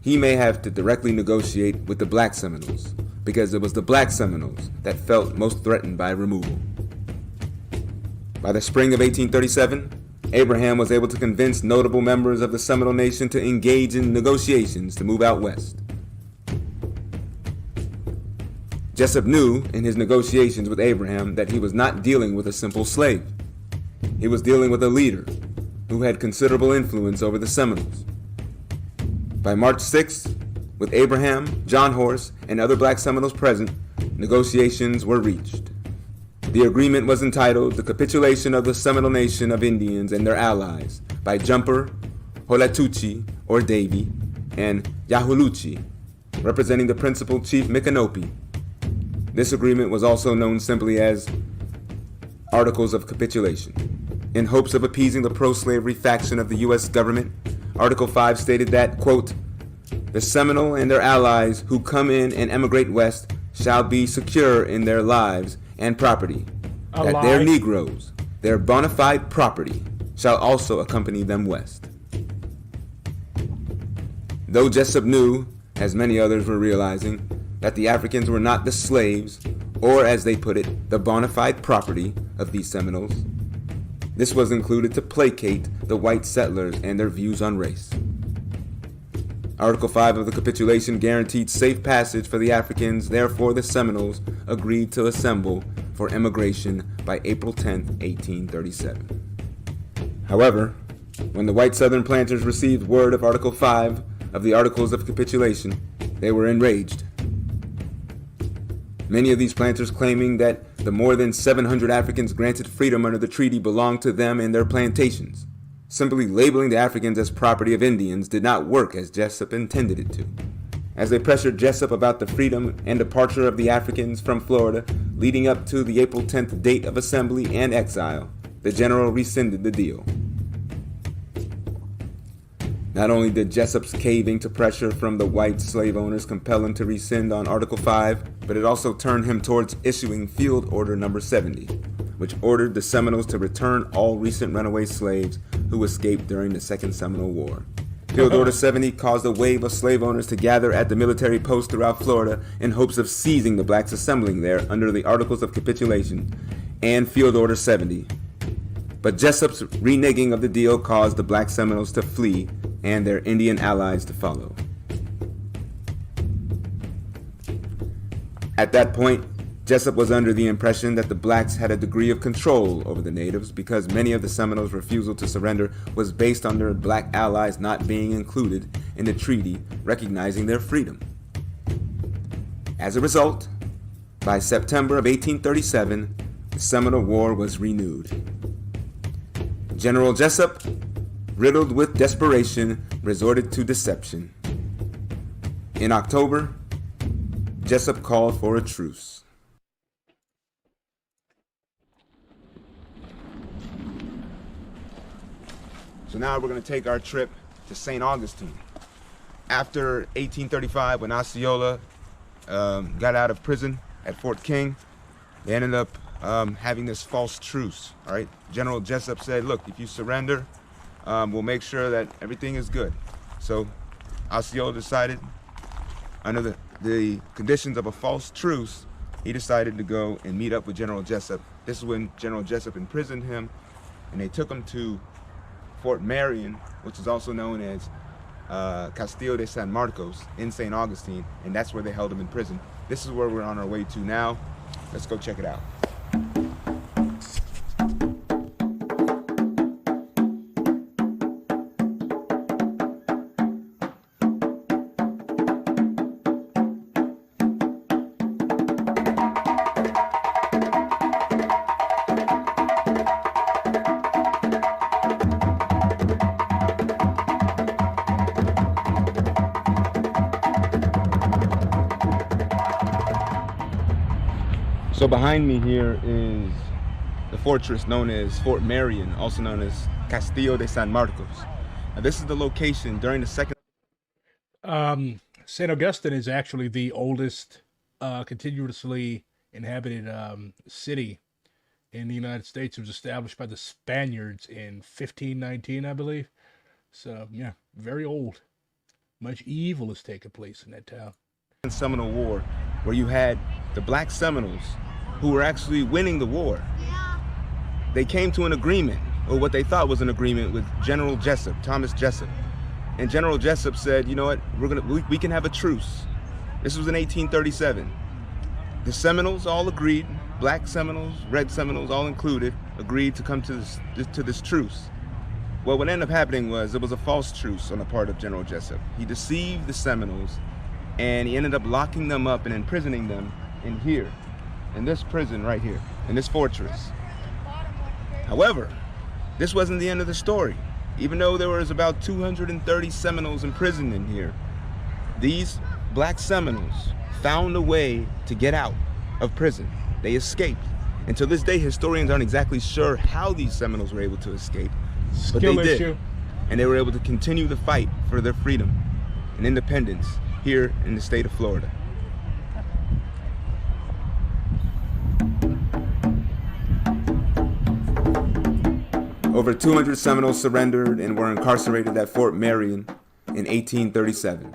he may have to directly negotiate with the black Seminoles, because it was the black Seminoles that felt most threatened by removal. By the spring of 1837, Abraham was able to convince notable members of the Seminole Nation to engage in negotiations to move out west. Jessup knew in his negotiations with Abraham that he was not dealing with a simple slave. He was dealing with a leader who had considerable influence over the Seminoles. By March 6th, with Abraham, John Horse, and other black Seminoles present, negotiations were reached. The agreement was entitled The Capitulation of the Seminole Nation of Indians and Their Allies by Jumper, Holatuchi, or Davy, and Yahuluchi, representing the principal chief Micanopy. This agreement was also known simply as Articles of Capitulation. In hopes of appeasing the pro-slavery faction of the U.S. government, Article 5 stated that, quote, the Seminole and their allies who come in and emigrate west shall be secure in their lives and property, that their Negroes, their bona fide property, shall also accompany them west. Though Jessup knew, as many others were realizing, that the Africans were not the slaves, or as they put it, the bona fide property of these Seminoles, this was included to placate the white settlers and their views on race. Article 5 of the capitulation guaranteed safe passage for the Africans, therefore the Seminoles agreed to assemble for emigration by April 10, 1837. However, when the white Southern planters received word of Article 5 of the Articles of Capitulation, they were enraged. Many of these planters claiming that the more than 700 Africans granted freedom under the treaty belonged to them and their plantations. Simply labeling the Africans as property of Indians did not work as Jessup intended it to. As they pressured Jessup about the freedom and departure of the Africans from Florida, leading up to the April 10th date of assembly and exile, the general rescinded the deal. Not only did Jessup's caving to pressure from the white slave owners compel him to rescind on Article 5, but it also turned him towards issuing Field Order No. 70, which ordered the Seminoles to return all recent runaway slaves who escaped during the Second Seminole War. Field Order 70 caused a wave of slave owners to gather at the military posts throughout Florida in hopes of seizing the blacks assembling there under the Articles of Capitulation and Field Order 70. But Jessup's reneging of the deal caused the black Seminoles to flee and their Indian allies to follow. At that point, Jessup was under the impression that the blacks had a degree of control over the natives because many of the Seminoles' refusal to surrender was based on their black allies not being included in the treaty recognizing their freedom. As a result, by September of 1837, the Seminole War was renewed. General Jessup, riddled with desperation, resorted to deception. In October, Jessup called for a truce. So now we're going to take our trip to St. Augustine. After 1835, when Osceola got out of prison at Fort King, they ended up having this false truce, all right? General Jessup said, look, if you surrender, we'll make sure that everything is good. So Osceola decided, under the conditions of a false truce, he decided to go and meet up with General Jessup. This is when General Jessup imprisoned him, and they took him to Fort Marion, which is also known as Castillo de San Marcos in St. Augustine, and that's where they held him in prison. This is where we're on our way to now. Let's go check it out. So behind me here is the fortress known as Fort Marion, also known as Castillo de San Marcos. This is the location during the second. St. Augustine is actually the oldest continuously inhabited city in the United States. It was established by the Spaniards in 1519, I believe. So, yeah, very old. Much evil has taken place in that town. Seminole War, where you had the black Seminoles who were actually winning the war. They came to an agreement, or what they thought was an agreement, with General Jessup, Thomas Jessup. And General Jessup said, you know what, we can have a truce. This was in 1837. The Seminoles all agreed, black Seminoles, red Seminoles, all included, agreed to come to this truce. Well, what ended up happening was it was a false truce on the part of General Jessup. He deceived the Seminoles, and he ended up locking them up and imprisoning them in here, in this prison right here, in this fortress. However, this wasn't the end of the story. Even though there was about 230 Seminoles imprisoned in here, these black Seminoles found a way to get out of prison. They escaped. And to this day, historians aren't exactly sure how these Seminoles were able to escape, but they did. And they were able to continue the fight for their freedom and independence here in the state of Florida. Over 200 Seminoles surrendered and were incarcerated at Fort Marion in 1837,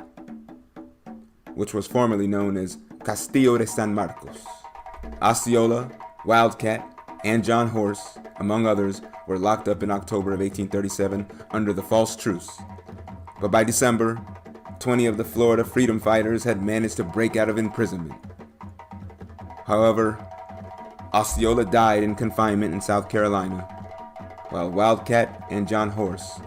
which was formerly known as Castillo de San Marcos. Osceola, Wildcat, and John Horse, among others, were locked up in October of 1837 under the false truce. But by December, 20 of the Florida freedom fighters had managed to break out of imprisonment. However, Osceola died in confinement in South Carolina, while Wildcat and John Horse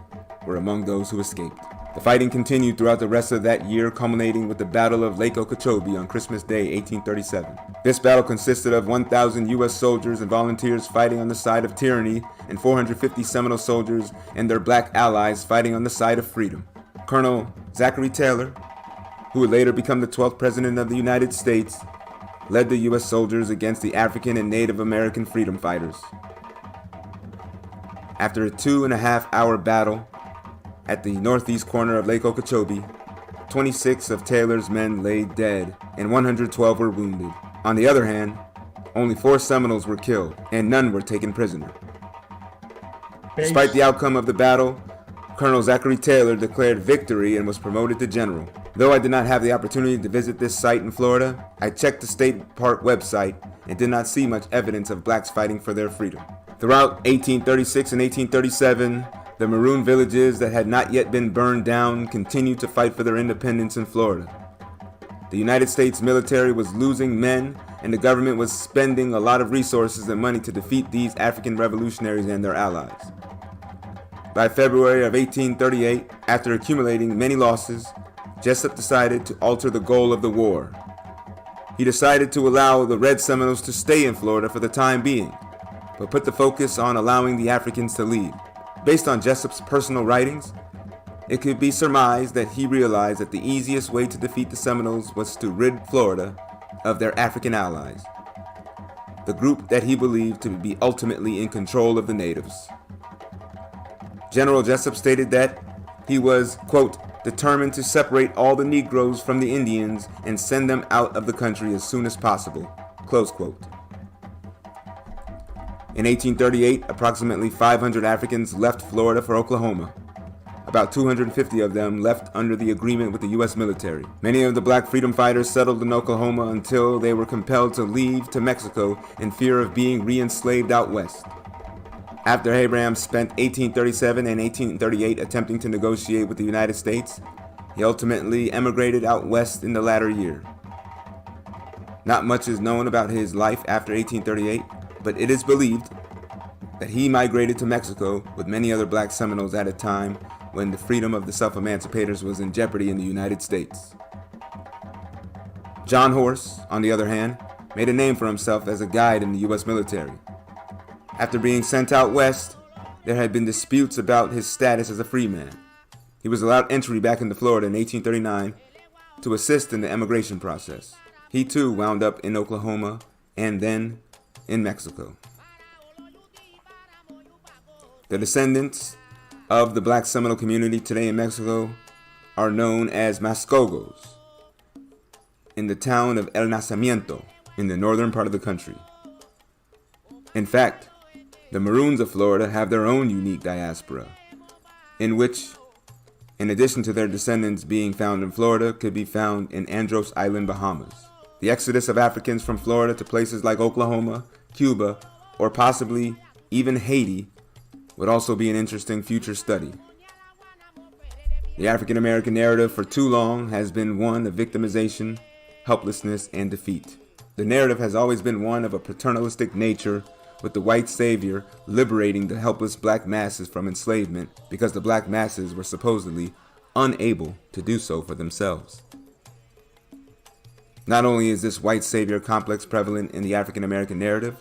were among those who escaped. The fighting continued throughout the rest of that year, culminating with the Battle of Lake Okeechobee on Christmas Day, 1837. This battle consisted of 1,000 U.S. soldiers and volunteers fighting on the side of tyranny, and 450 Seminole soldiers and their black allies fighting on the side of freedom. Colonel Zachary Taylor, who would later become the 12th President of the United States, led the U.S. soldiers against the African and Native American freedom fighters. After a 2.5-hour battle at the northeast corner of Lake Okeechobee, 26 of Taylor's men lay dead and 112 were wounded. On the other hand, only 4 Seminoles were killed and none were taken prisoner. Despite the outcome of the battle, Colonel Zachary Taylor declared victory and was promoted to general. Though I did not have the opportunity to visit this site in Florida, I checked the state park website and did not see much evidence of blacks fighting for their freedom. Throughout 1836 and 1837, the maroon villages that had not yet been burned down continued to fight for their independence in Florida. The United States military was losing men, and the government was spending a lot of resources and money to defeat these African revolutionaries and their allies. By February of 1838, after accumulating many losses, Jessup decided to alter the goal of the war. He decided to allow the Red Seminoles to stay in Florida for the time being, but put the focus on allowing the Africans to leave. Based on Jessup's personal writings, it could be surmised that he realized that the easiest way to defeat the Seminoles was to rid Florida of their African allies, the group that he believed to be ultimately in control of the natives. General Jessup stated that he was, quote, determined to separate all the Negroes from the Indians and send them out of the country as soon as possible, close quote. In 1838, approximately 500 Africans left Florida for Oklahoma. About 250 of them left under the agreement with the U.S. military. Many of the black freedom fighters settled in Oklahoma until they were compelled to leave to Mexico in fear of being re-enslaved out west. After Abraham spent 1837 and 1838 attempting to negotiate with the United States, he ultimately emigrated out west in the latter year. Not much is known about his life after 1838, but it is believed that he migrated to Mexico with many other black Seminoles at a time when the freedom of the self-emancipators was in jeopardy in the United States. John Horse, on the other hand, made a name for himself as a guide in the U.S. military. After being sent out west, there had been disputes about his status as a free man. He was allowed entry back into Florida in 1839 to assist in the emigration process. He too wound up in Oklahoma and then in Mexico. The descendants of the black Seminole community today in Mexico are known as Mascogos in the town of El Nacimiento in the northern part of the country. In fact, the Maroons of Florida have their own unique diaspora, in which, in addition to their descendants being found in Florida, could be found in Andros Island, Bahamas. The exodus of Africans from Florida to places like Oklahoma, Cuba, or possibly even Haiti would also be an interesting future study. The African American narrative for too long has been one of victimization, helplessness, and defeat. The narrative has always been one of a paternalistic nature, with the white savior liberating the helpless black masses from enslavement because the black masses were supposedly unable to do so for themselves. Not only is this white savior complex prevalent in the African American narrative,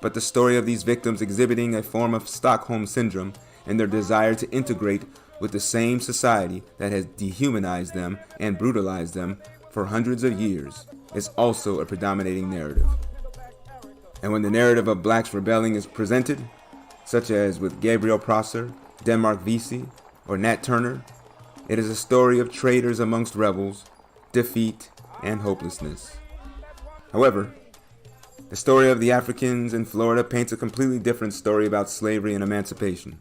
but the story of these victims exhibiting a form of Stockholm syndrome and their desire to integrate with the same society that has dehumanized them and brutalized them for hundreds of years is also a predominating narrative. And when the narrative of blacks rebelling is presented, such as with Gabriel Prosser, Denmark Vesey, or Nat Turner, it is a story of traitors amongst rebels, defeat, and hopelessness. However, the story of the Africans in Florida paints a completely different story about slavery and emancipation.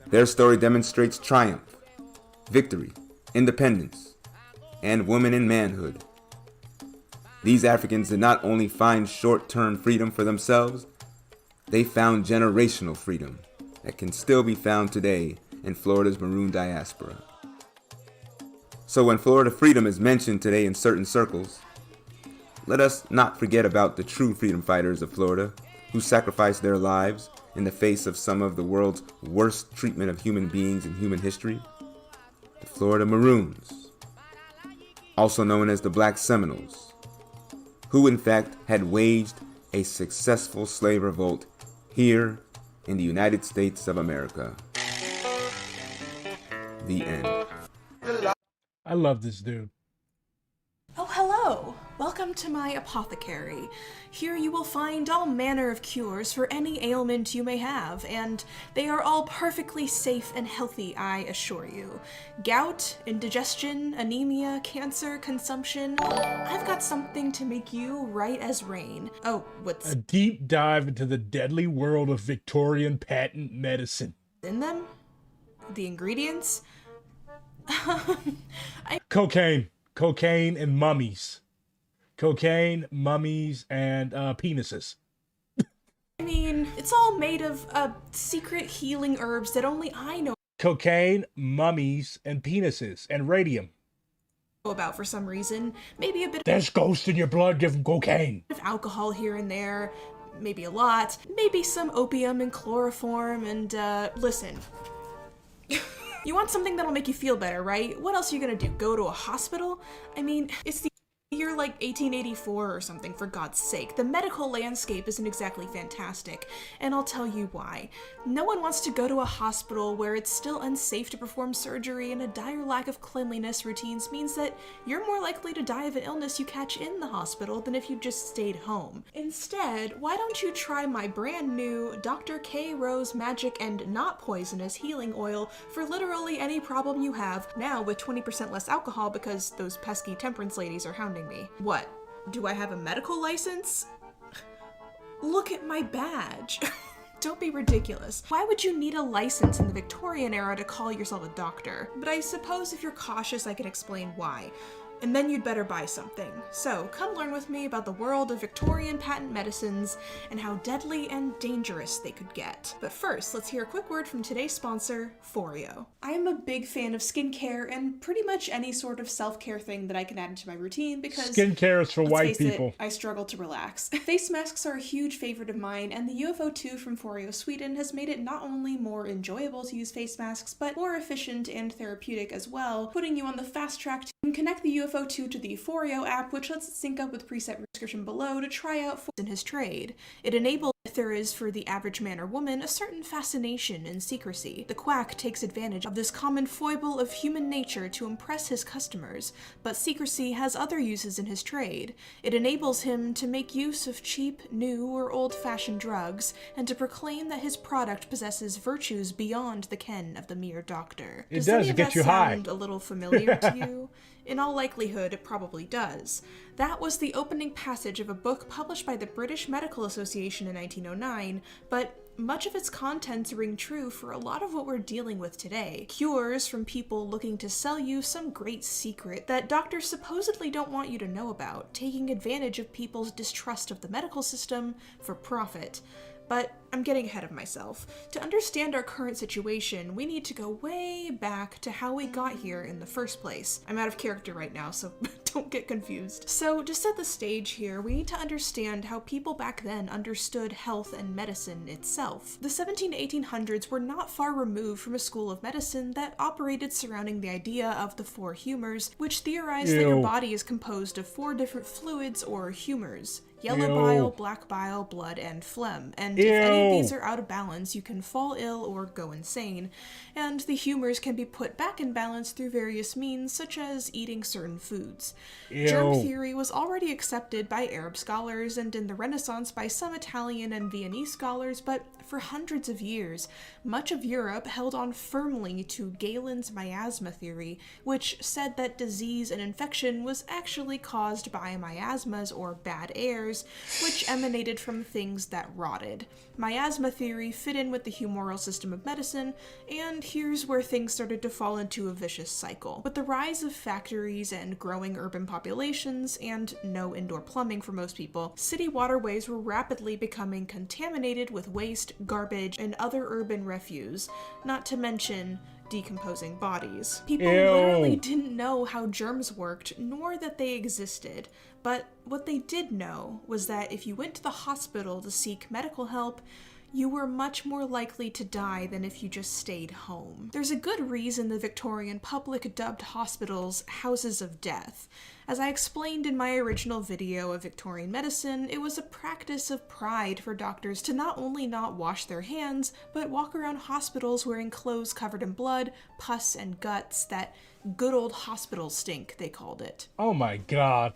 Their story demonstrates triumph, victory, independence, and woman and manhood. These Africans did not only find short-term freedom for themselves, they found generational freedom that can still be found today in Florida's Maroon diaspora. So when Florida freedom is mentioned today in certain circles, let us not forget about the true freedom fighters of Florida who sacrificed their lives in the face of some of the world's worst treatment of human beings in human history. The Florida Maroons, also known as the Black Seminoles, who in fact had waged a successful slave revolt here in the United States of America. The end. I love this dude. Oh, hello! Welcome to my apothecary. Here you will find all manner of cures for any ailment you may have, and they are all perfectly safe and healthy, I assure you. Gout, indigestion, anemia, cancer, consumption. I've got something to make you right as rain. Oh, what's a deep dive into the deadly world of Victorian patent medicine. In them? The ingredients? Cocaine and mummies. Cocaine, mummies, and penises. I mean, it's all made of secret healing herbs that only I know Cocaine, mummies, and penises, and radium. About for some reason. Maybe a bit There's ghosts in your blood, give them cocaine. of alcohol here and there. Maybe a lot. Maybe some opium and chloroform and, listen. You want something that'll make you feel better, right? What else are you gonna do? Go to a hospital? I mean, it's the year like 1884 or something, for God's sake. The medical landscape isn't exactly fantastic, and I'll tell you why. No one wants to go to a hospital where it's still unsafe to perform surgery, and a dire lack of cleanliness routines means that you're more likely to die of an illness you catch in the hospital than if you just stayed home. Instead, why don't you try my brand new Dr. K. Rose Magic and Not Poisonous Healing Oil for literally any problem you have, now with 20% less alcohol because those pesky temperance ladies are hounding me. What? Do I have a medical license? Look at my badge. Don't be ridiculous. Why would you need a license in the Victorian era to call yourself a doctor? But I suppose if you're cautious, I can explain why. And then you'd better buy something. So, come learn with me about the world of Victorian patent medicines and how deadly and dangerous they could get. But first, let's hear a quick word from today's sponsor, Foreo. I am a big fan of skincare and pretty much any sort of self-care thing that I can add into my routine because Skincare is for let's white face it, people. I struggle to relax. Face masks are a huge favorite of mine, and the UFO 2 from Foreo Sweden has made it not only more enjoyable to use face masks, but more efficient and therapeutic as well, putting you on the fast track to connect the UFO 2 to the Foreo app, which lets it sync up with preset description below to try out in his trade. It enables there is for the average man or woman a certain fascination in secrecy. The quack takes advantage of this common foible of human nature to impress his customers, but secrecy has other uses in his trade. It enables him to make use of cheap, new, or old-fashioned drugs, and to proclaim that his product possesses virtues beyond the ken of the mere doctor. It does get you high. Sound a little familiar to you? In all likelihood, it probably does. That was the opening passage of a book published by the British Medical Association in 1909, but much of its contents ring true for a lot of what we're dealing with today. Cures from people looking to sell you some great secret that doctors supposedly don't want you to know about, taking advantage of people's distrust of the medical system for profit. But I'm getting ahead of myself. To understand our current situation, we need to go way back to how we got here in the first place. I'm out of character right now, so don't get confused. So to set the stage here, we need to understand how people back then understood health and medicine itself. The 17 to 1800s were not far removed from a school of medicine that operated surrounding the idea of the four humors, which theorized that your body is composed of 4 different fluids or humors: yellow bile, black bile, blood, and phlegm. And if any of these are out of balance, you can fall ill or go insane. And the humors can be put back in balance through various means, such as eating certain foods. Germ theory was already accepted by Arab scholars and in the Renaissance by some Italian and Viennese scholars, but for hundreds of years, much of Europe held on firmly to Galen's miasma theory, which said that disease and infection was actually caused by miasmas or bad airs, which emanated from things that rotted. Miasma theory fit in with the humoral system of medicine, and here's where things started to fall into a vicious cycle. With the rise of factories and growing urban populations, and no indoor plumbing for most people, city waterways were rapidly becoming contaminated with waste, garbage, and other urban refuse, not to mention decomposing bodies. People literally didn't know how germs worked, nor that they existed. But what they did know was that if you went to the hospital to seek medical help, you were much more likely to die than if you just stayed home. There's a good reason the Victorian public dubbed hospitals houses of death. As I explained in my original video of Victorian medicine, it was a practice of pride for doctors to not only not wash their hands, but walk around hospitals wearing clothes covered in blood, pus, and guts. That good old hospital stink, they called it. Oh my god.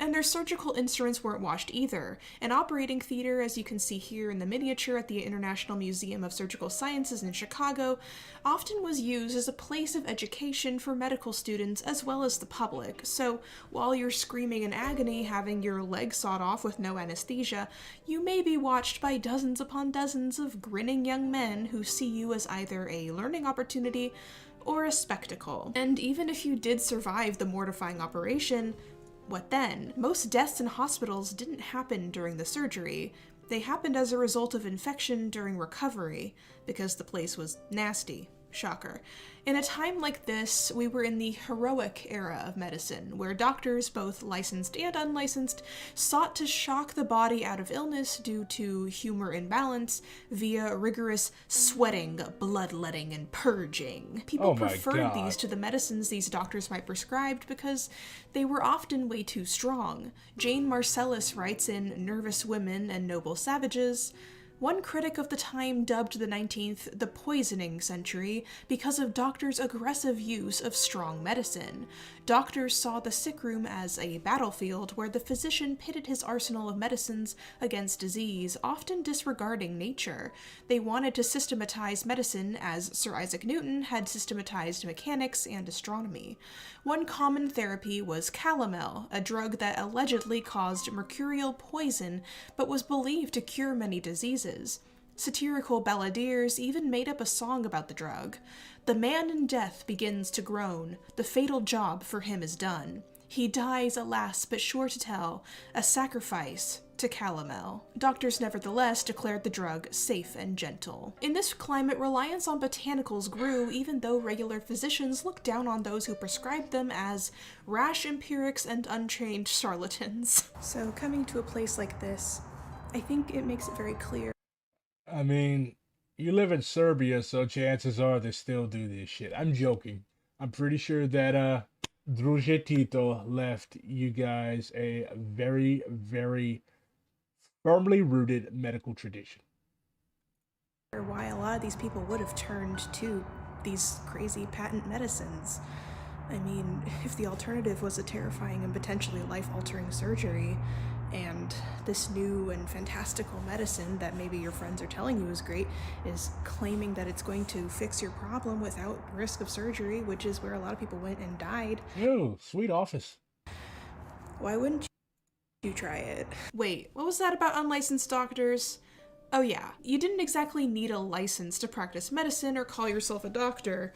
And their surgical instruments weren't washed either. An operating theater, as you can see here in the miniature at the International Museum of Surgical Sciences in Chicago, often was used as a place of education for medical students as well as the public. So while you're screaming in agony having your leg sawed off with no anesthesia, you may be watched by dozens upon dozens of grinning young men who see you as either a learning opportunity or a spectacle. And even if you did survive the mortifying operation, what then? Most deaths in hospitals didn't happen during the surgery. They happened as a result of infection during recovery, because the place was nasty. Shocker. In a time like this, we were in the heroic era of medicine, where doctors, both licensed and unlicensed, sought to shock the body out of illness due to humor imbalance via rigorous sweating, bloodletting, and purging. People preferred these to the medicines these doctors might prescribe because they were often way too strong. Jane Marcellus writes in Nervous Women and Noble Savages, one critic of the time dubbed the 19th the poisoning century because of doctors' aggressive use of strong medicine. Doctors saw the sick room as a battlefield where the physician pitted his arsenal of medicines against disease, often disregarding nature. They wanted to systematize medicine as Sir Isaac Newton had systematized mechanics and astronomy. One common therapy was calomel, a drug that allegedly caused mercurial poison but was believed to cure many diseases. Satirical balladeers even made up a song about the drug. The man in death begins to groan, the fatal job for him is done. He dies, alas, but sure to tell, a sacrifice to calomel. Doctors nevertheless declared the drug safe and gentle. In this climate, reliance on botanicals grew even though regular physicians looked down on those who prescribed them as rash empirics and untrained charlatans. So coming to a place like this, I think it makes it very clear. I mean, you live in Serbia, so chances are they still do this shit. I'm joking. I'm pretty sure that Druže Tito left you guys a very, very firmly rooted medical tradition. Why a lot of these people would have turned to these crazy patent medicines. I mean, if the alternative was a terrifying and potentially life-altering surgery, and this new and fantastical medicine that maybe your friends are telling you is great is claiming that it's going to fix your problem without risk of surgery, which is where a lot of people went and died. Ew, sweet office. Why wouldn't you try it? Wait, what was that about unlicensed doctors? Oh yeah, you didn't exactly need a license to practice medicine or call yourself a doctor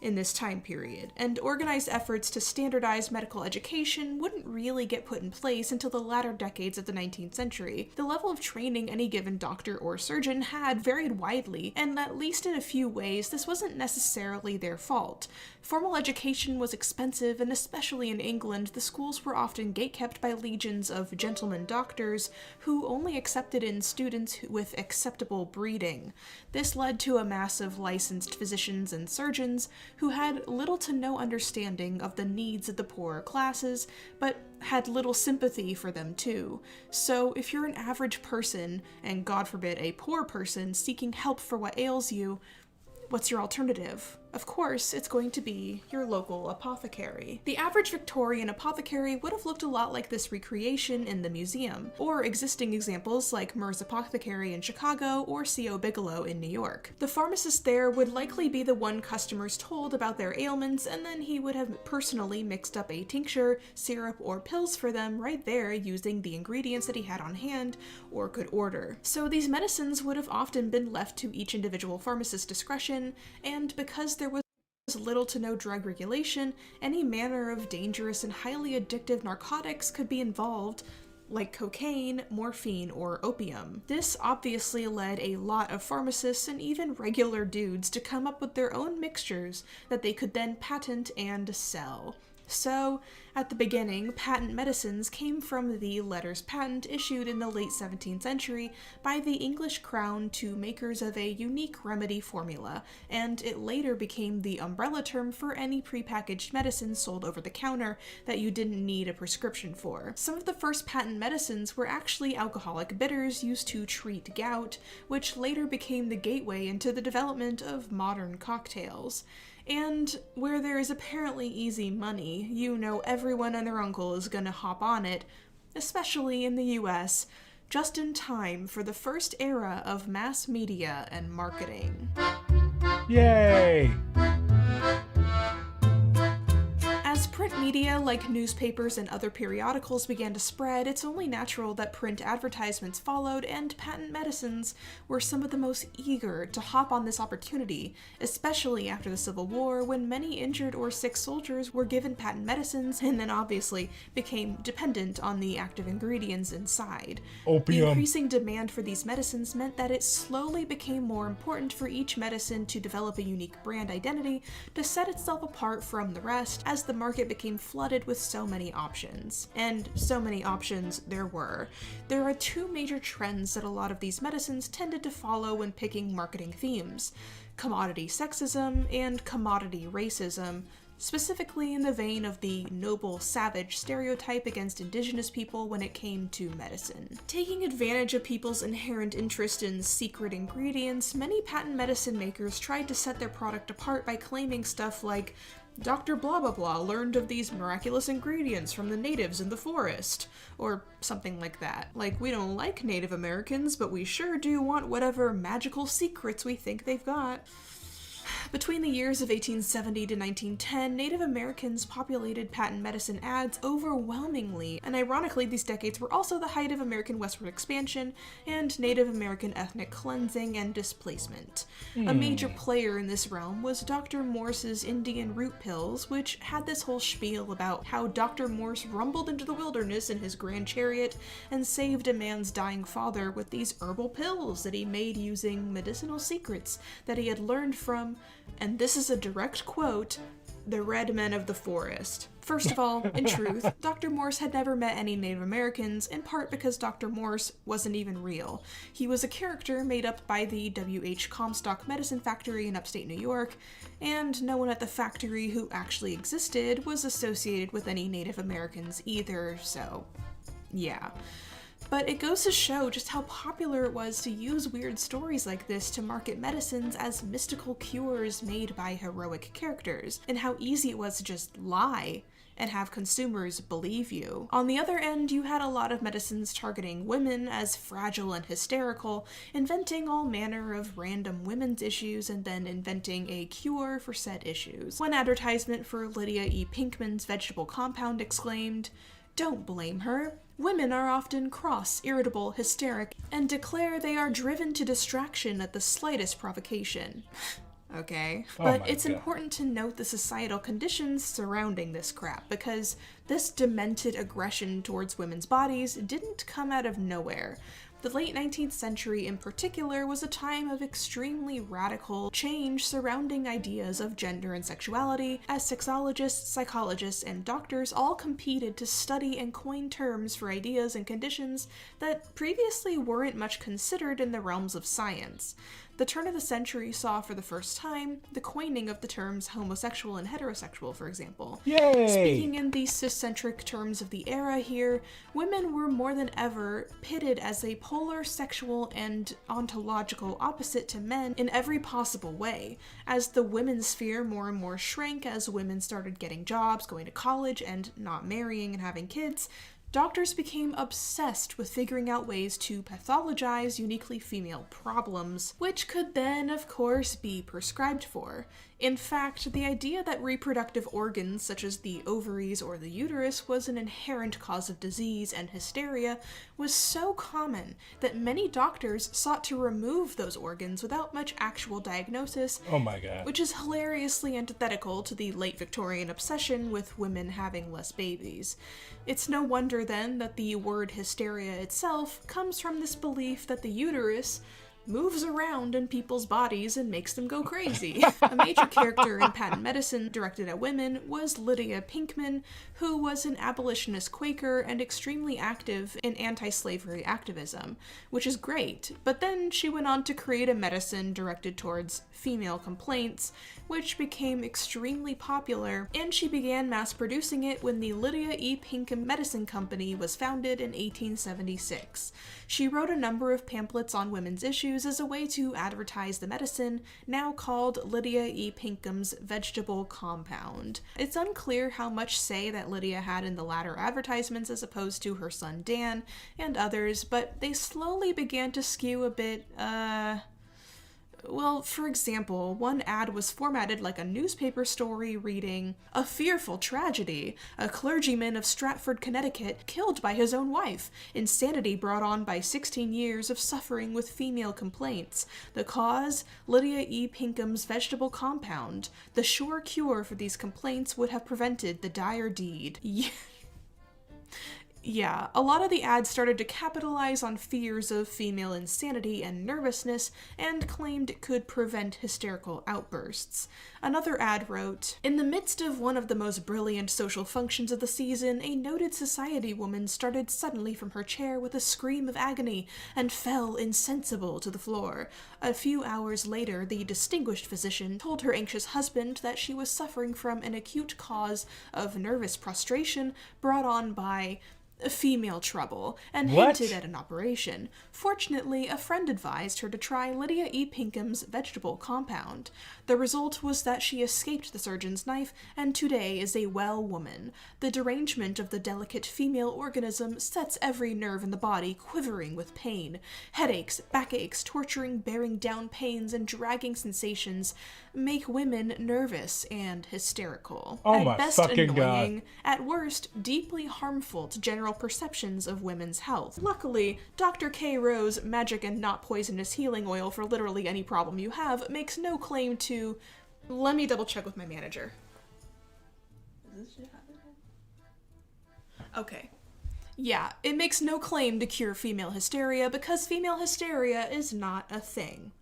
in this time period, and organized efforts to standardize medical education wouldn't really get put in place until the latter decades of the 19th century. The level of training any given doctor or surgeon had varied widely, and at least in a few ways, this wasn't necessarily their fault. Formal education was expensive, and especially in England, the schools were often gatekept by legions of gentlemen doctors who only accepted in students with acceptable breeding. This led to a mass of licensed physicians and surgeons who had little to no understanding of the needs of the poorer classes, but had little sympathy for them too. So if you're an average person, and God forbid a poor person, seeking help for what ails you, what's your alternative? Of course, it's going to be your local apothecary. The average Victorian apothecary would have looked a lot like this recreation in the museum, or existing examples like Murr's Apothecary in Chicago or C.O. Bigelow in New York. The pharmacist there would likely be the one customers told about their ailments, and then he would have personally mixed up a tincture, syrup, or pills for them right there using the ingredients that he had on hand or could order. So these medicines would have often been left to each individual pharmacist's discretion, and because there was little to no drug regulation, any manner of dangerous and highly addictive narcotics could be involved, like cocaine, morphine, or opium. This obviously led a lot of pharmacists and even regular dudes to come up with their own mixtures that they could then patent and sell. So, at the beginning, patent medicines came from the letters patent issued in the late 17th century by the English crown to makers of a unique remedy formula, and it later became the umbrella term for any prepackaged medicine sold over the counter that you didn't need a prescription for. Some of the first patent medicines were actually alcoholic bitters used to treat gout, which later became the gateway into the development of modern cocktails. And where there is apparently easy money, you know everyone and their uncle is gonna hop on it, especially in the US, just in time for the first era of mass media and marketing. Yay! As print media like newspapers and other periodicals began to spread, it's only natural that print advertisements followed, and patent medicines were some of the most eager to hop on this opportunity, especially after the Civil War, when many injured or sick soldiers were given patent medicines and then obviously became dependent on the active ingredients inside. Opium. The increasing demand for these medicines meant that it slowly became more important for each medicine to develop a unique brand identity to set itself apart from the rest, as the market became flooded with so many options. And so many options there were. There are two major trends that a lot of these medicines tended to follow when picking marketing themes: commodity sexism and commodity racism, specifically in the vein of the noble savage stereotype against indigenous people when it came to medicine. Taking advantage of people's inherent interest in secret ingredients, many patent medicine makers tried to set their product apart by claiming stuff like Dr. Blah Blah Blah learned of these miraculous ingredients from the natives in the forest, or something like that. Like, we don't like Native Americans, but we sure do want whatever magical secrets we think they've got. Between the years of 1870 to 1910, Native Americans populated patent medicine ads overwhelmingly, and ironically, these decades were also the height of American westward expansion and Native American ethnic cleansing and displacement. A major player in this realm was Dr. Morse's Indian root pills, which had this whole spiel about how Dr. Morse rumbled into the wilderness in his grand chariot and saved a man's dying father with these herbal pills that he made using medicinal secrets that he had learned from, and this is a direct quote, the red men of the forest. First of all, in truth, Dr. Morse had never met any Native Americans, in part because Dr. Morse wasn't even real. He was a character made up by the W.H. Comstock Medicine Factory in upstate New York, and no one at the factory who actually existed was associated with any Native Americans either, so yeah. But it goes to show just how popular it was to use weird stories like this to market medicines as mystical cures made by heroic characters, and how easy it was to just lie and have consumers believe you. On the other end, you had a lot of medicines targeting women as fragile and hysterical, inventing all manner of random women's issues and then inventing a cure for said issues. One advertisement for Lydia E. Pinkman's vegetable compound exclaimed, "Don't blame her. Women are often cross, irritable, hysteric, and declare they are driven to distraction at the slightest provocation." Okay, but it's important to note the societal conditions surrounding this crap, because this demented aggression towards women's bodies didn't come out of nowhere. The late 19th century in particular was a time of extremely radical change surrounding ideas of gender and sexuality, as sexologists, psychologists, and doctors all competed to study and coin terms for ideas and conditions that previously weren't much considered in the realms of science. The turn of the century saw for the first time the coining of the terms homosexual and heterosexual, for example. Yay! Speaking in the ciscentric terms of the era here, women were more than ever pitted as a polar sexual and ontological opposite to men in every possible way. As the women's sphere more and more shrank as women started getting jobs, going to college, and not marrying and having kids, doctors became obsessed with figuring out ways to pathologize uniquely female problems, which could then, of course, be prescribed for. In fact, the idea that reproductive organs such as the ovaries or the uterus was an inherent cause of disease and hysteria was so common that many doctors sought to remove those organs without much actual diagnosis. Oh my god. Which is hilariously antithetical to the late Victorian obsession with women having less babies. It's no wonder then that the word hysteria itself comes from this belief that the uterus moves around in people's bodies and makes them go crazy. A major character in patent medicine directed at women was Lydia Pinkman, who was an abolitionist Quaker and extremely active in anti-slavery activism, which is great, but then she went on to create a medicine directed towards female complaints, which became extremely popular, and she began mass-producing it when the Lydia E. Pinkham Medicine Company was founded in 1876. She wrote a number of pamphlets on women's issues as a way to advertise the medicine, now called Lydia E. Pinkham's Vegetable Compound. It's unclear how much say that Lydia had in the latter advertisements as opposed to her son Dan and others, but they slowly began to skew a bit, well, for example, one ad was formatted like a newspaper story reading, "A fearful tragedy. A clergyman of Stratford, Connecticut, killed by his own wife. Insanity brought on by 16 years of suffering with female complaints. The cause? Lydia E. Pinkham's Vegetable Compound. The sure cure for these complaints would have prevented the dire deed." Yeah, a lot of the ads started to capitalize on fears of female insanity and nervousness and claimed it could prevent hysterical outbursts. Another ad wrote, "In the midst of one of the most brilliant social functions of the season, a noted society woman started suddenly from her chair with a scream of agony and fell insensible to the floor. A few hours later, the distinguished physician told her anxious husband that she was suffering from an acute cause of nervous prostration brought on by female trouble, and hinted at an operation. Fortunately, a friend advised her to try Lydia E. Pinkham's Vegetable Compound. The result was that she escaped the surgeon's knife and today is a well woman. The derangement of the delicate female organism sets every nerve in the body quivering with pain. Headaches, backaches, torturing, bearing down pains, and dragging sensations make women nervous and hysterical. Oh my at best fucking annoying, God. at worst deeply harmful to general perceptions of women's health. Luckily, Dr. K. Rose magic and not poisonous healing oil for literally any problem you have makes no claim to... Let me double check with my manager. Okay. Yeah, it makes no claim to cure female hysteria because female hysteria is not a thing.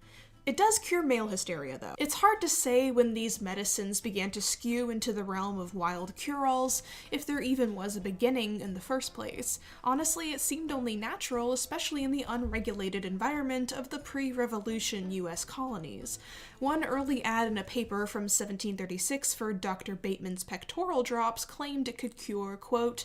It does cure male hysteria, though. It's hard to say when these medicines began to skew into the realm of wild cure-alls, if there even was a beginning in the first place. Honestly, it seemed only natural, especially in the unregulated environment of the pre-revolution US colonies. One early ad in a paper from 1736 for Dr. Bateman's pectoral drops claimed it could cure, quote,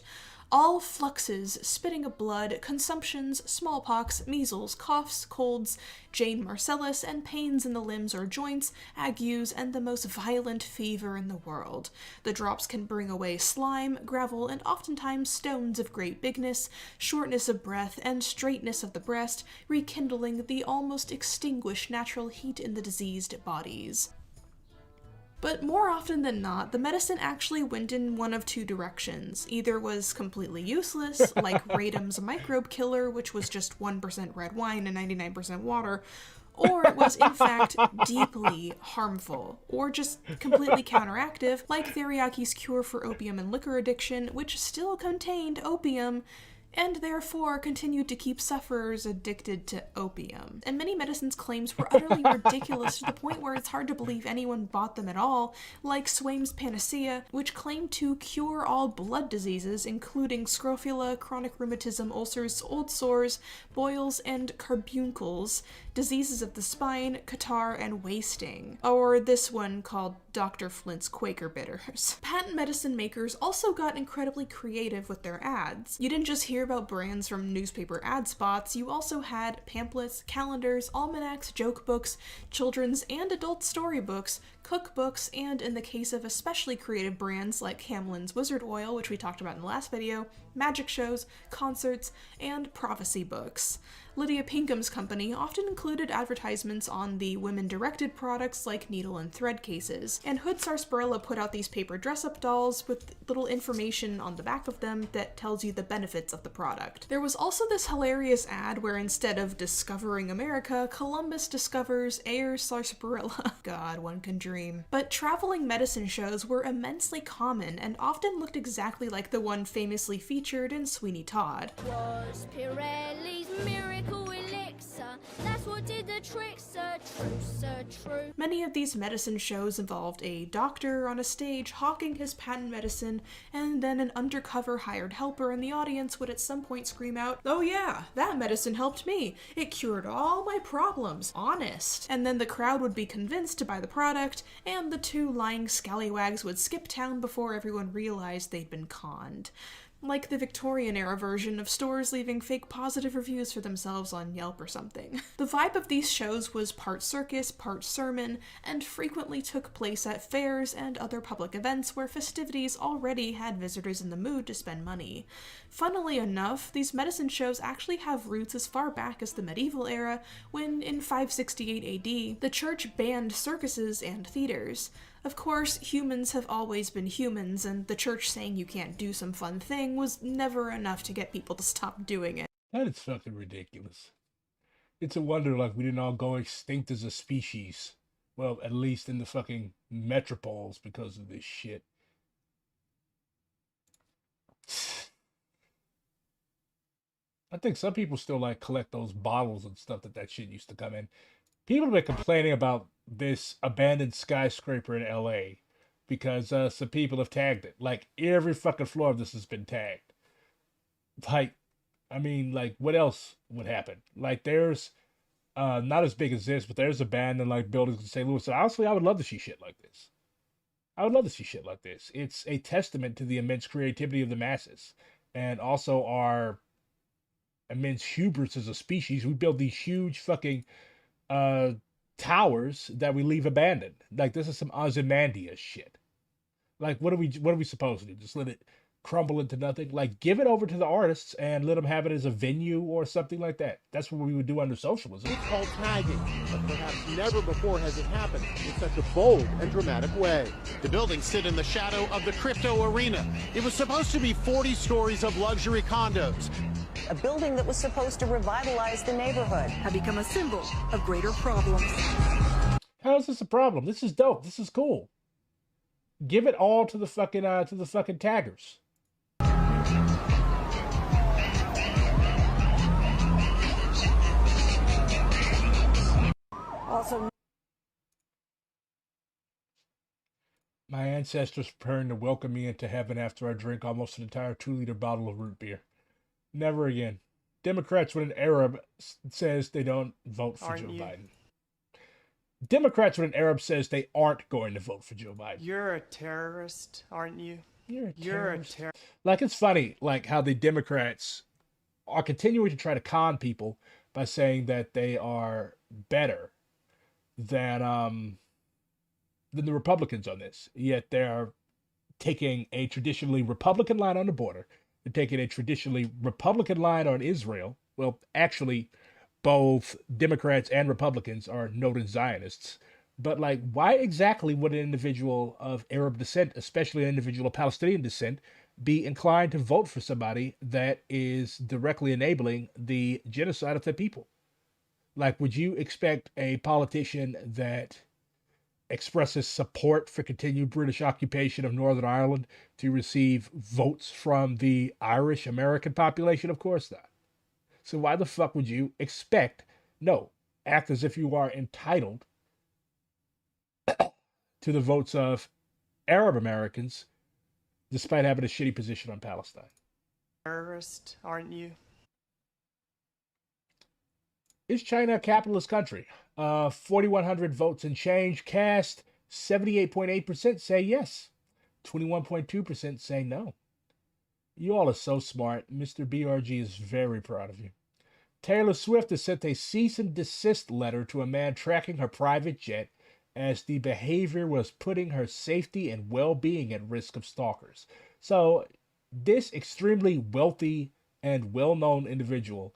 All fluxes, spitting of blood, consumptions, smallpox, measles, coughs, colds, Jane Marcellus, and pains in the limbs or joints, agues, and the most violent fever in the world. The drops can bring away slime, gravel, and oftentimes stones of great bigness, shortness of breath, and straightness of the breast, rekindling the almost extinguished natural heat in the diseased bodies. But more often than not, the medicine actually went in one of two directions. Either was completely useless, like Radum's microbe killer, which was just 1% red wine and 99% water, or it was in fact deeply harmful, or just completely counteractive, like Theriaki's cure for opium and liquor addiction, which still contained opium, and therefore continued to keep sufferers addicted to opium. And many medicines' claims were utterly ridiculous to the point where it's hard to believe anyone bought them at all, like Swaim's Panacea, which claimed to cure all blood diseases, including scrofula, chronic rheumatism, ulcers, old sores, boils, and carbuncles, diseases of the spine, catarrh, and wasting. Or this one called Dr. Flint's Quaker Bitters. Patent medicine makers also got incredibly creative with their ads. You didn't just hear about brands from newspaper ad spots, you also had pamphlets, calendars, almanacs, joke books, children's and adult storybooks, cookbooks, and in the case of especially creative brands like Hamlin's Wizard Oil, which we talked about in the last video, magic shows, concerts, and prophecy books. Lydia Pinkham's company often included advertisements on the women-directed products like needle and thread cases, and Hood Sarsaparilla put out these paper dress-up dolls with little information on the back of them that tells you the benefits of the product. There was also this hilarious ad where instead of discovering America, Columbus discovers Ayers Sarsaparilla. God, one can dream. But traveling medicine shows were immensely common and often looked exactly like the one famously featured in Sweeney Todd. Was Pirelli's miracle elixir, that's what did the trick, sir, true. Many of these medicine shows involved a doctor on a stage hawking his patent medicine, and then an undercover hired helper in the audience would at some point scream out, "Oh yeah, that medicine helped me. It cured all my problems. Honest." And then the crowd would be convinced to buy the product, and the two lying scallywags would skip town before everyone realized they'd been conned. Like the Victorian era version of stores leaving fake positive reviews for themselves on Yelp or something. The vibe of these shows was part circus, part sermon, and frequently took place at fairs and other public events where festivities already had visitors in the mood to spend money. Funnily enough, these medicine shows actually have roots as far back as the medieval era, when in 568 AD, the church banned circuses and theaters. Of course, humans have always been humans, and the church saying you can't do some fun thing was never enough to get people to stop doing it. That is fucking ridiculous. It's a wonder, like, we didn't all go extinct as a species. Well, at least in the fucking metropoles because of this shit. I think some people still, like, collect those bottles and stuff that shit used to come in. People have been complaining about this abandoned skyscraper in LA because some people have tagged it. Like, every fucking floor of this has been tagged. Like, I mean, like, what else would happen? Like, there's, not as big as this, but there's abandoned, like, buildings in St. Louis. So honestly, I would love to see shit like this. I would love to see shit like this. It's a testament to the immense creativity of the masses. And also our immense hubris as a species. We build these huge fucking towers that we leave abandoned. Like, this is some Ozymandias shit. Like, what are we supposed to do? Just let it crumble into nothing? Like, give it over to the artists and let them have it as a venue or something like that. That's what we would do under socialism. It's called tagging, but perhaps never before has it happened in such a bold and dramatic way. The buildings sit in the shadow of the crypto arena. It was supposed to be 40 stories of luxury condos. A building that was supposed to revitalize the neighborhood had become a symbol of greater problems. How is this a problem? This is dope. This is cool. Give it all to the fucking taggers. Also, my ancestors preparing to welcome me into heaven after I drink almost an entire 2-liter bottle of root beer. Never again. Democrats, when an Arab says they don't vote for Joe Biden. Democrats, when an Arab says they aren't going to vote for Joe Biden. You're a terrorist, aren't you? You're a You're terrorist. Like, it's funny, like, how the Democrats are continuing to try to con people by saying that they are better than the Republicans on this. Yet they're taking a traditionally Republican line on the border. They're taking a traditionally Republican line on Israel. Well, actually, both Democrats and Republicans are noted Zionists. But, like, why exactly would an individual of Arab descent, especially an individual of Palestinian descent, be inclined to vote for somebody that is directly enabling the genocide of the people? Like, would you expect a politician that expresses support for continued British occupation of Northern Ireland to receive votes from the Irish American population? Of course not. So why the fuck would you act as if you are entitled to the votes of Arab Americans despite having a shitty position on Palestine? Terrorist, aren't you? Is China a capitalist country? 4,100 votes and change cast. 78.8% say yes. 21.2% say no. You all are so smart. Mr. BRG is very proud of you. Taylor Swift has sent a cease and desist letter to a man tracking her private jet as the behavior was putting her safety and well-being at risk of stalkers. So this extremely wealthy and well-known individual,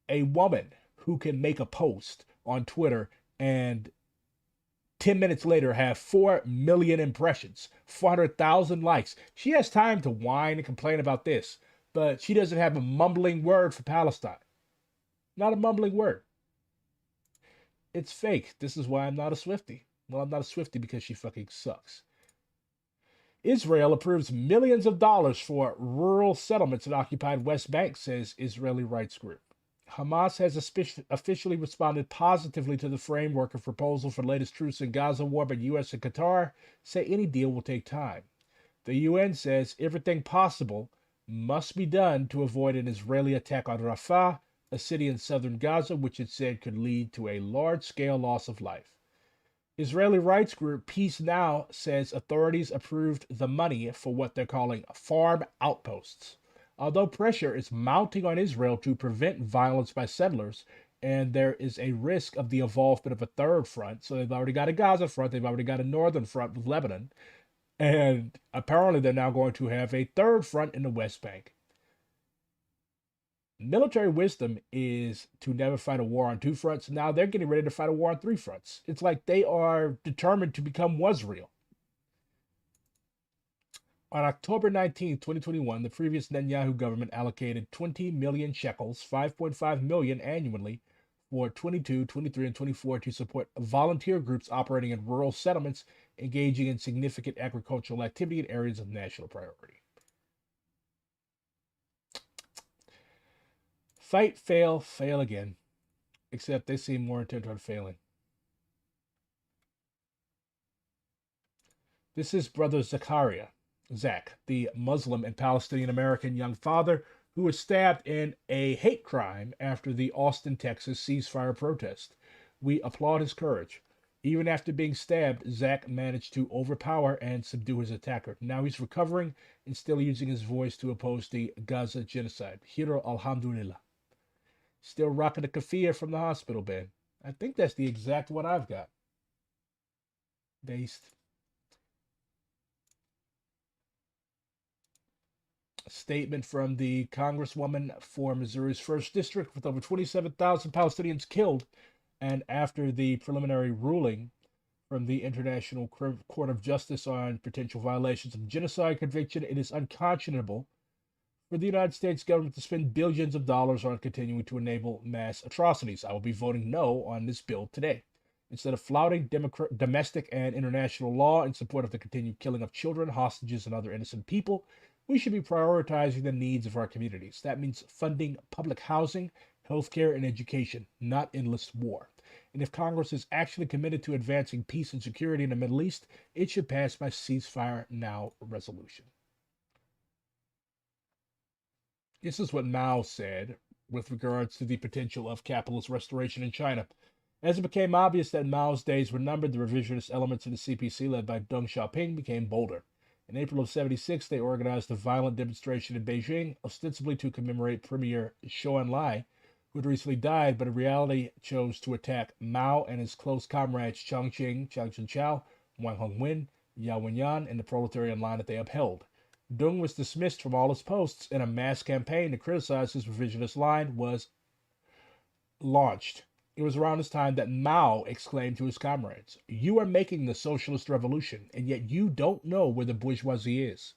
a woman who can make a post on Twitter and 10 minutes later have 4 million impressions, 400,000 likes. She has time to whine and complain about this, but she doesn't have a mumbling word for Palestine. Not a mumbling word. It's fake. This is why I'm not a Swiftie. Well, I'm not a Swiftie because she fucking sucks. Israel approves millions of dollars for rural settlements in occupied West Bank, says Israeli rights group. Hamas has officially responded positively to the framework of proposal for latest truce in Gaza war, but U.S. and Qatar say any deal will take time. The UN says everything possible must be done to avoid an Israeli attack on Rafah, a city in southern Gaza, which it said could lead to a large-scale loss of life. Israeli rights group Peace Now says authorities approved the money for what they're calling farm outposts. Although pressure is mounting on Israel to prevent violence by settlers, and there is a risk of the involvement of a third front. So they've already got a Gaza front, they've already got a northern front with Lebanon, and apparently they're now going to have a third front in the West Bank. Military wisdom is to never fight a war on two fronts. Now they're getting ready to fight a war on three fronts. It's like they are determined to become Wasreal. On October 19, 2021, the previous Netanyahu government allocated 20 million shekels, 5.5 million annually, for 22, 23, and 24 to support volunteer groups operating in rural settlements engaging in significant agricultural activity in areas of national priority. Fight, fail, fail again. Except they seem more intent on failing. This is Brother Zach, the Muslim and Palestinian American young father who was stabbed in a hate crime after the Austin, Texas ceasefire protest. We applaud his courage. Even after being stabbed, Zach managed to overpower and subdue his attacker. Now he's recovering and still using his voice to oppose the Gaza genocide. Hiro alhamdulillah. Still rocking the kafir from the hospital bed. I think that's the exact one I've got. Based. A statement from the Congresswoman for Missouri's 1st District with over 27,000 Palestinians killed. And after the preliminary ruling from the International Court of Justice on potential violations of genocide conviction, it is unconscionable for the United States government to spend billions of dollars on continuing to enable mass atrocities. I will be voting no on this bill today. Instead of flouting domestic and international law in support of the continued killing of children, hostages, and other innocent people, we should be prioritizing the needs of our communities. That means funding public housing, healthcare, and education, not endless war. And if Congress is actually committed to advancing peace and security in the Middle East, it should pass my ceasefire now resolution. This is what Mao said with regards to the potential of capitalist restoration in China. As it became obvious that Mao's days were numbered, the revisionist elements of the CPC led by Deng Xiaoping became bolder. In April of 76, they organized a violent demonstration in Beijing, ostensibly to commemorate Premier Zhou Enlai, who had recently died, but in reality chose to attack Mao and his close comrades Chiang Ching, Chiang Chun-chao, Wang Hongwen, Yao Wenyan, and the proletarian line that they upheld. Deng was dismissed from all his posts, and a mass campaign to criticize his revisionist line was launched. It was around this time that Mao exclaimed to his comrades, "You are making the socialist revolution, and yet you don't know where the bourgeoisie is.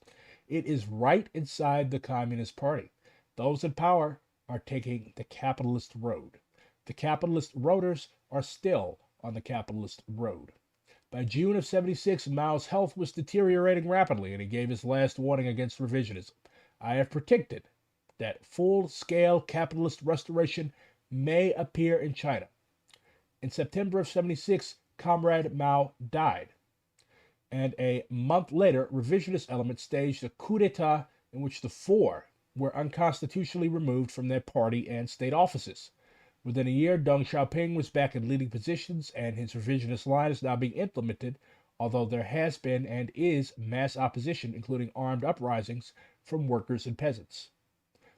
It is right inside the Communist Party. Those in power are taking the capitalist road. The capitalist roaders are still on the capitalist road." By June of 76, Mao's health was deteriorating rapidly, and he gave his last warning against revisionism. "I have predicted that full-scale capitalist restoration may appear in China." In September of 76, Comrade Mao died, and a month later, revisionist elements staged a coup d'etat in which the four were unconstitutionally removed from their party and state offices. Within a year, Deng Xiaoping was back in leading positions, and his revisionist line is now being implemented, although there has been and is mass opposition, including armed uprisings from workers and peasants.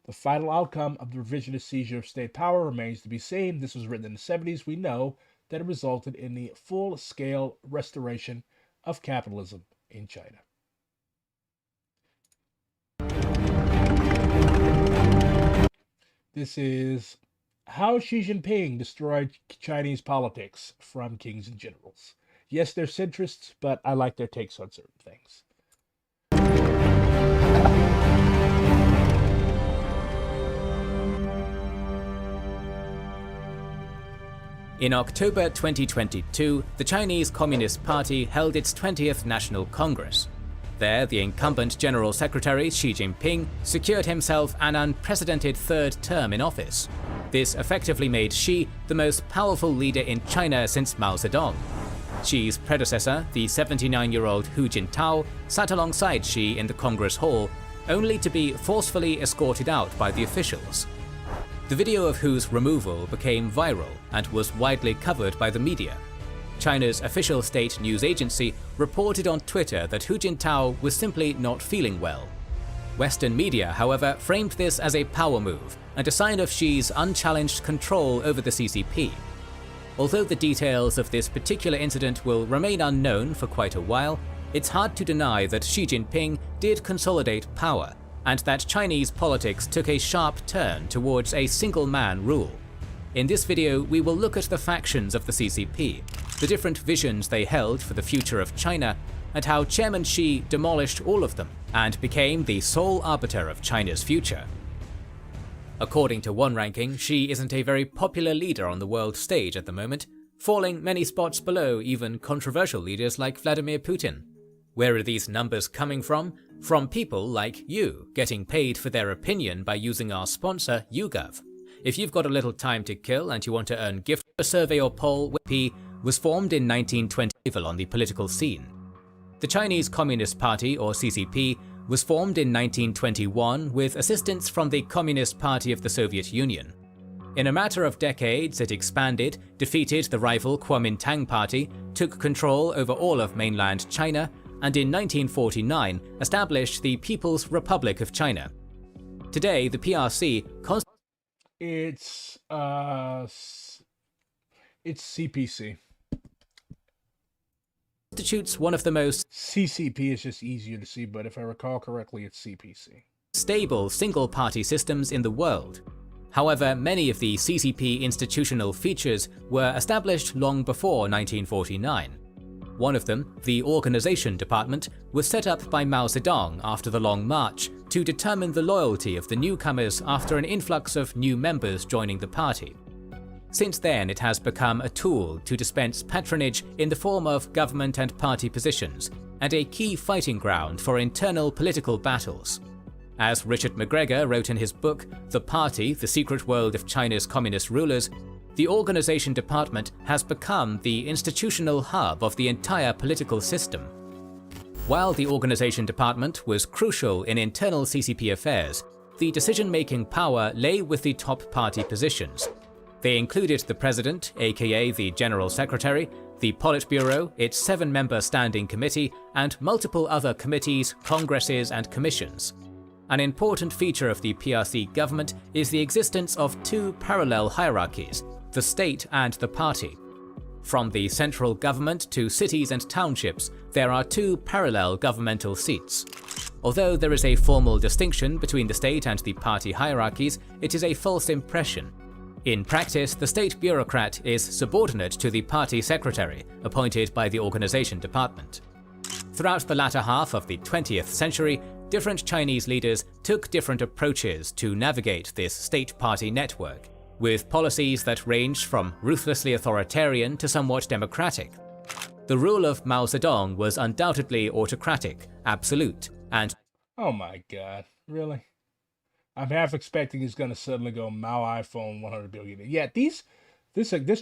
The final outcome of the revisionist seizure of state power remains to be seen. This was written in the 70s. We know that it resulted in the full-scale restoration of capitalism in China. This is how Xi Jinping destroyed Chinese politics from Kings and Generals. Yes, they're centrists, but I like their takes on certain things. In October 2022, the Chinese Communist Party held its 20th National Congress. There, the incumbent General Secretary Xi Jinping secured himself an unprecedented third term in office. This effectively made Xi the most powerful leader in China since Mao Zedong. Xi's predecessor, the 79-year-old Hu Jintao, sat alongside Xi in the Congress Hall, only to be forcefully escorted out by the officials. The video of Hu's removal became viral and was widely covered by the media. China's official state news agency reported on Twitter that Hu Jintao was simply not feeling well. Western media, however, framed this as a power move and a sign of Xi's unchallenged control over the CCP. Although the details of this particular incident will remain unknown for quite a while, it's hard to deny that Xi Jinping did consolidate power, and that Chinese politics took a sharp turn towards a single-man rule. In this video, we will look at the factions of the CCP, the different visions they held for the future of China, and how Chairman Xi demolished all of them and became the sole arbiter of China's future. According to one ranking, Xi isn't a very popular leader on the world stage at the moment, falling many spots below even controversial leaders like Vladimir Putin. Where are these numbers coming from? From people like you, getting paid for their opinion by using our sponsor, YouGov. If you've got a little time to kill and you want to earn gifts, a survey or poll was formed in 1920 on the political scene. The Chinese Communist Party, or CCP, was formed in 1921 with assistance from the Communist Party of the Soviet Union. In a matter of decades, it expanded, defeated the rival Kuomintang Party, took control over all of mainland China, and in 1949 established the People's Republic of China. Today, the PRC It's CPC. constitutes one of the most CCP is just easier to see, but if I recall correctly, it's CPC. Stable single-party systems in the world. However, many of the CCP institutional features were established long before 1949. One of them, the Organization Department, was set up by Mao Zedong after the Long March to determine the loyalty of the newcomers after an influx of new members joining the party. Since then, it has become a tool to dispense patronage in the form of government and party positions, and a key fighting ground for internal political battles. As Richard McGregor wrote in his book, The Party, The Secret World of China's Communist Rulers, the Organization Department has become the institutional hub of the entire political system. While the Organization Department was crucial in internal CCP affairs, the decision-making power lay with the top party positions. They included the President, aka the General Secretary, the Politburo, its 7-member standing committee, and multiple other committees, congresses, and commissions. An important feature of the PRC government is the existence of 2 parallel hierarchies, the state and the party. From the central government to cities and townships, there are 2 parallel governmental seats. Although there is a formal distinction between the state and the party hierarchies, it is a false impression. In practice, the state bureaucrat is subordinate to the party secretary, appointed by the organization department. Throughout the latter half of the 20th century, different Chinese leaders took different approaches to navigate this state party network, with policies that ranged from ruthlessly authoritarian to somewhat democratic. The rule of Mao Zedong was undoubtedly autocratic, absolute, and oh my god, really? I'm half expecting he's gonna suddenly go Mao iPhone 100 billion. Yeah, this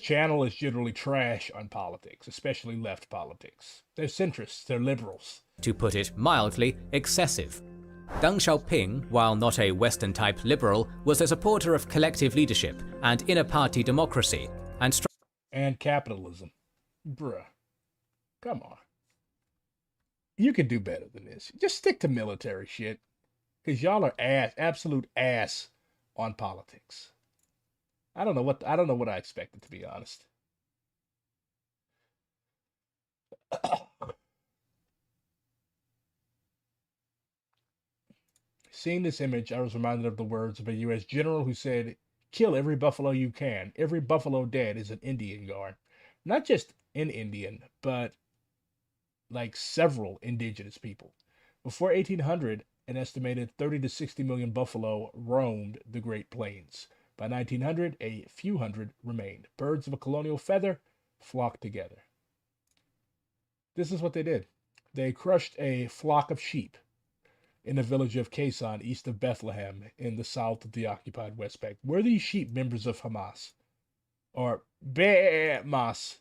channel is generally trash on politics, especially left politics. They're centrists, they're liberals. To put it mildly, excessive. Deng Xiaoping, while not a Western-type liberal, was a supporter of collective leadership and inner-party democracy, and capitalism. Bruh. Come on. You can do better than this. Just stick to military shit. Because y'all are absolute ass on politics. I don't know what I expected, to be honest. Seeing this image, I was reminded of the words of a U.S. general who said, "Kill every buffalo you can. Every buffalo dead is an Indian guard." Not just an Indian, but like several indigenous people. Before 1800, an estimated 30 to 60 million buffalo roamed the Great Plains. By 1900, a few hundred remained. Birds of a colonial feather flocked together. This is what they did. They crushed a flock of sheep in the village of Quezon, east of Bethlehem, in the south of the occupied West Bank. Were these sheep members of Hamas? Or Hamas?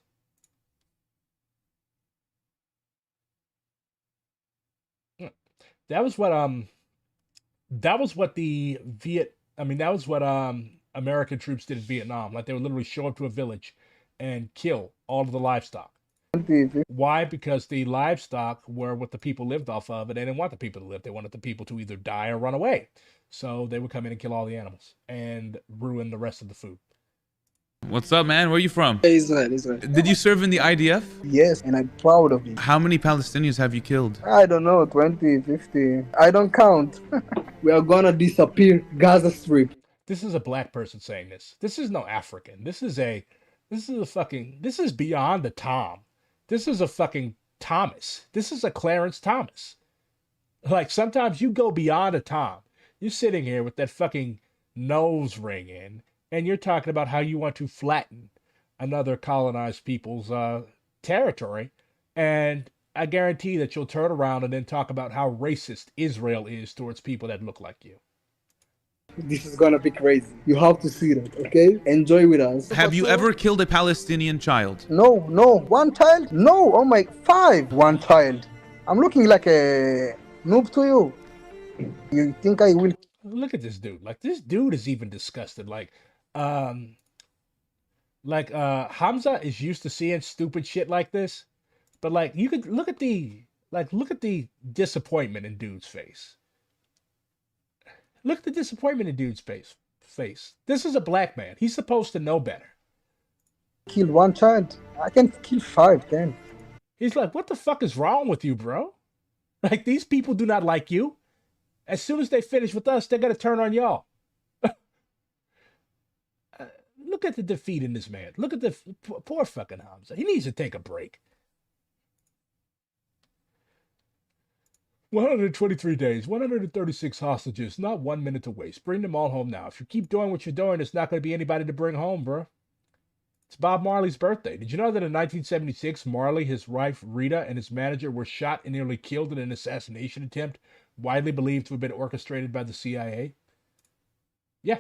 That was what American troops did in Vietnam. Like, they would literally show up to a village and kill all of the livestock. Why? Because the livestock were what the people lived off of, and they didn't want the people to live. They wanted the people to either die or run away. So they would come in and kill all the animals and ruin the rest of the food. What's up, man? Where are you from? Israel. Did you serve in the IDF? Yes, and I'm proud of it. How many Palestinians have you killed? I don't know, 20, 50. I don't count. We are gonna disappear Gaza Strip. This is a black person saying this. This is no African. This is beyond a Tom. This is a fucking Thomas. This is a Clarence Thomas. Like, sometimes you go beyond a Tom. You're sitting here with that fucking nose ring in, and you're talking about how you want to flatten another colonized people's territory. And I guarantee that you'll turn around and then talk about how racist Israel is towards people that look like you. This is gonna be crazy. You have to see that, okay? Enjoy with us. Have you ever killed a Palestinian child? No. One child? No. Oh my, 5. One child. I'm looking like a noob to you. You think I will? Look at this dude. Like, this dude is even disgusted. Hamza is used to seeing stupid shit like this, but like, you could look at the disappointment in dude's face. Look at the disappointment in dude's face. This is a black man. He's supposed to know better. Kill one child. I can kill 5, 10. He's like, what the fuck is wrong with you, bro? Like, these people do not like you. As soon as they finish with us, they're gonna turn on y'all. Look at the defeat in this man. Look at the poor fucking Hamza. He needs to take a break. 123 days, 136 hostages, not 1 minute to waste. Bring them all home now. If you keep doing what you're doing, there's not going to be anybody to bring home, bro. It's Bob Marley's birthday. Did you know that in 1976, Marley, his wife Rita, and his manager were shot and nearly killed in an assassination attempt, widely believed to have been orchestrated by the CIA? Yeah.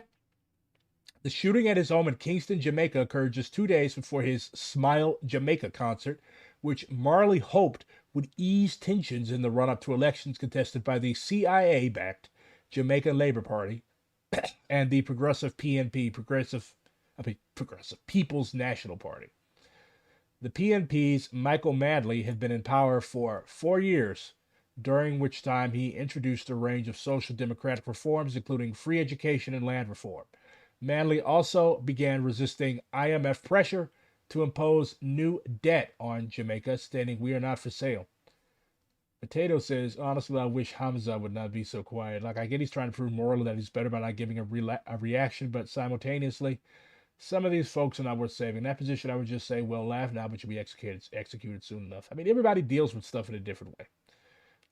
The shooting at his home in Kingston, Jamaica occurred just 2 days before his Smile Jamaica concert, which Marley hoped would ease tensions in the run-up to elections contested by the CIA-backed Jamaican Labour Party and the progressive PNP, Progressive People's National Party. The PNP's Michael Manley had been in power for 4 years, during which time he introduced a range of social democratic reforms, including free education and land reform. Manley also began resisting IMF pressure to impose new debt on Jamaica, stating, "We are not for sale." Potato says, "Honestly, I wish Hamza would not be so quiet. Like, I get he's trying to prove morally that he's better by not giving a reaction, but simultaneously, some of these folks are not worth saving. In that position, I would just say, well, laugh now, but you'll be executed soon enough." I mean, everybody deals with stuff in a different way.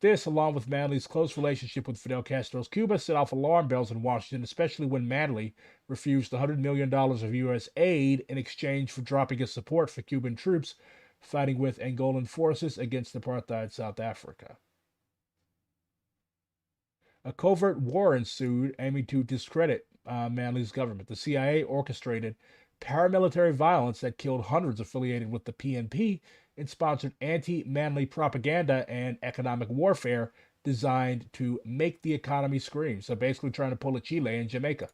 This, along with Manley's close relationship with Fidel Castro's Cuba, set off alarm bells in Washington, especially when Manley refused $100 million of U.S. aid in exchange for dropping his support for Cuban troops fighting with Angolan forces against apartheid South Africa. A covert war ensued, aiming to discredit Manley's government. The CIA orchestrated paramilitary violence that killed hundreds affiliated with the PNP and sponsored anti-Manley propaganda and economic warfare designed to make the economy scream. So basically trying to pull a Chile in Jamaica.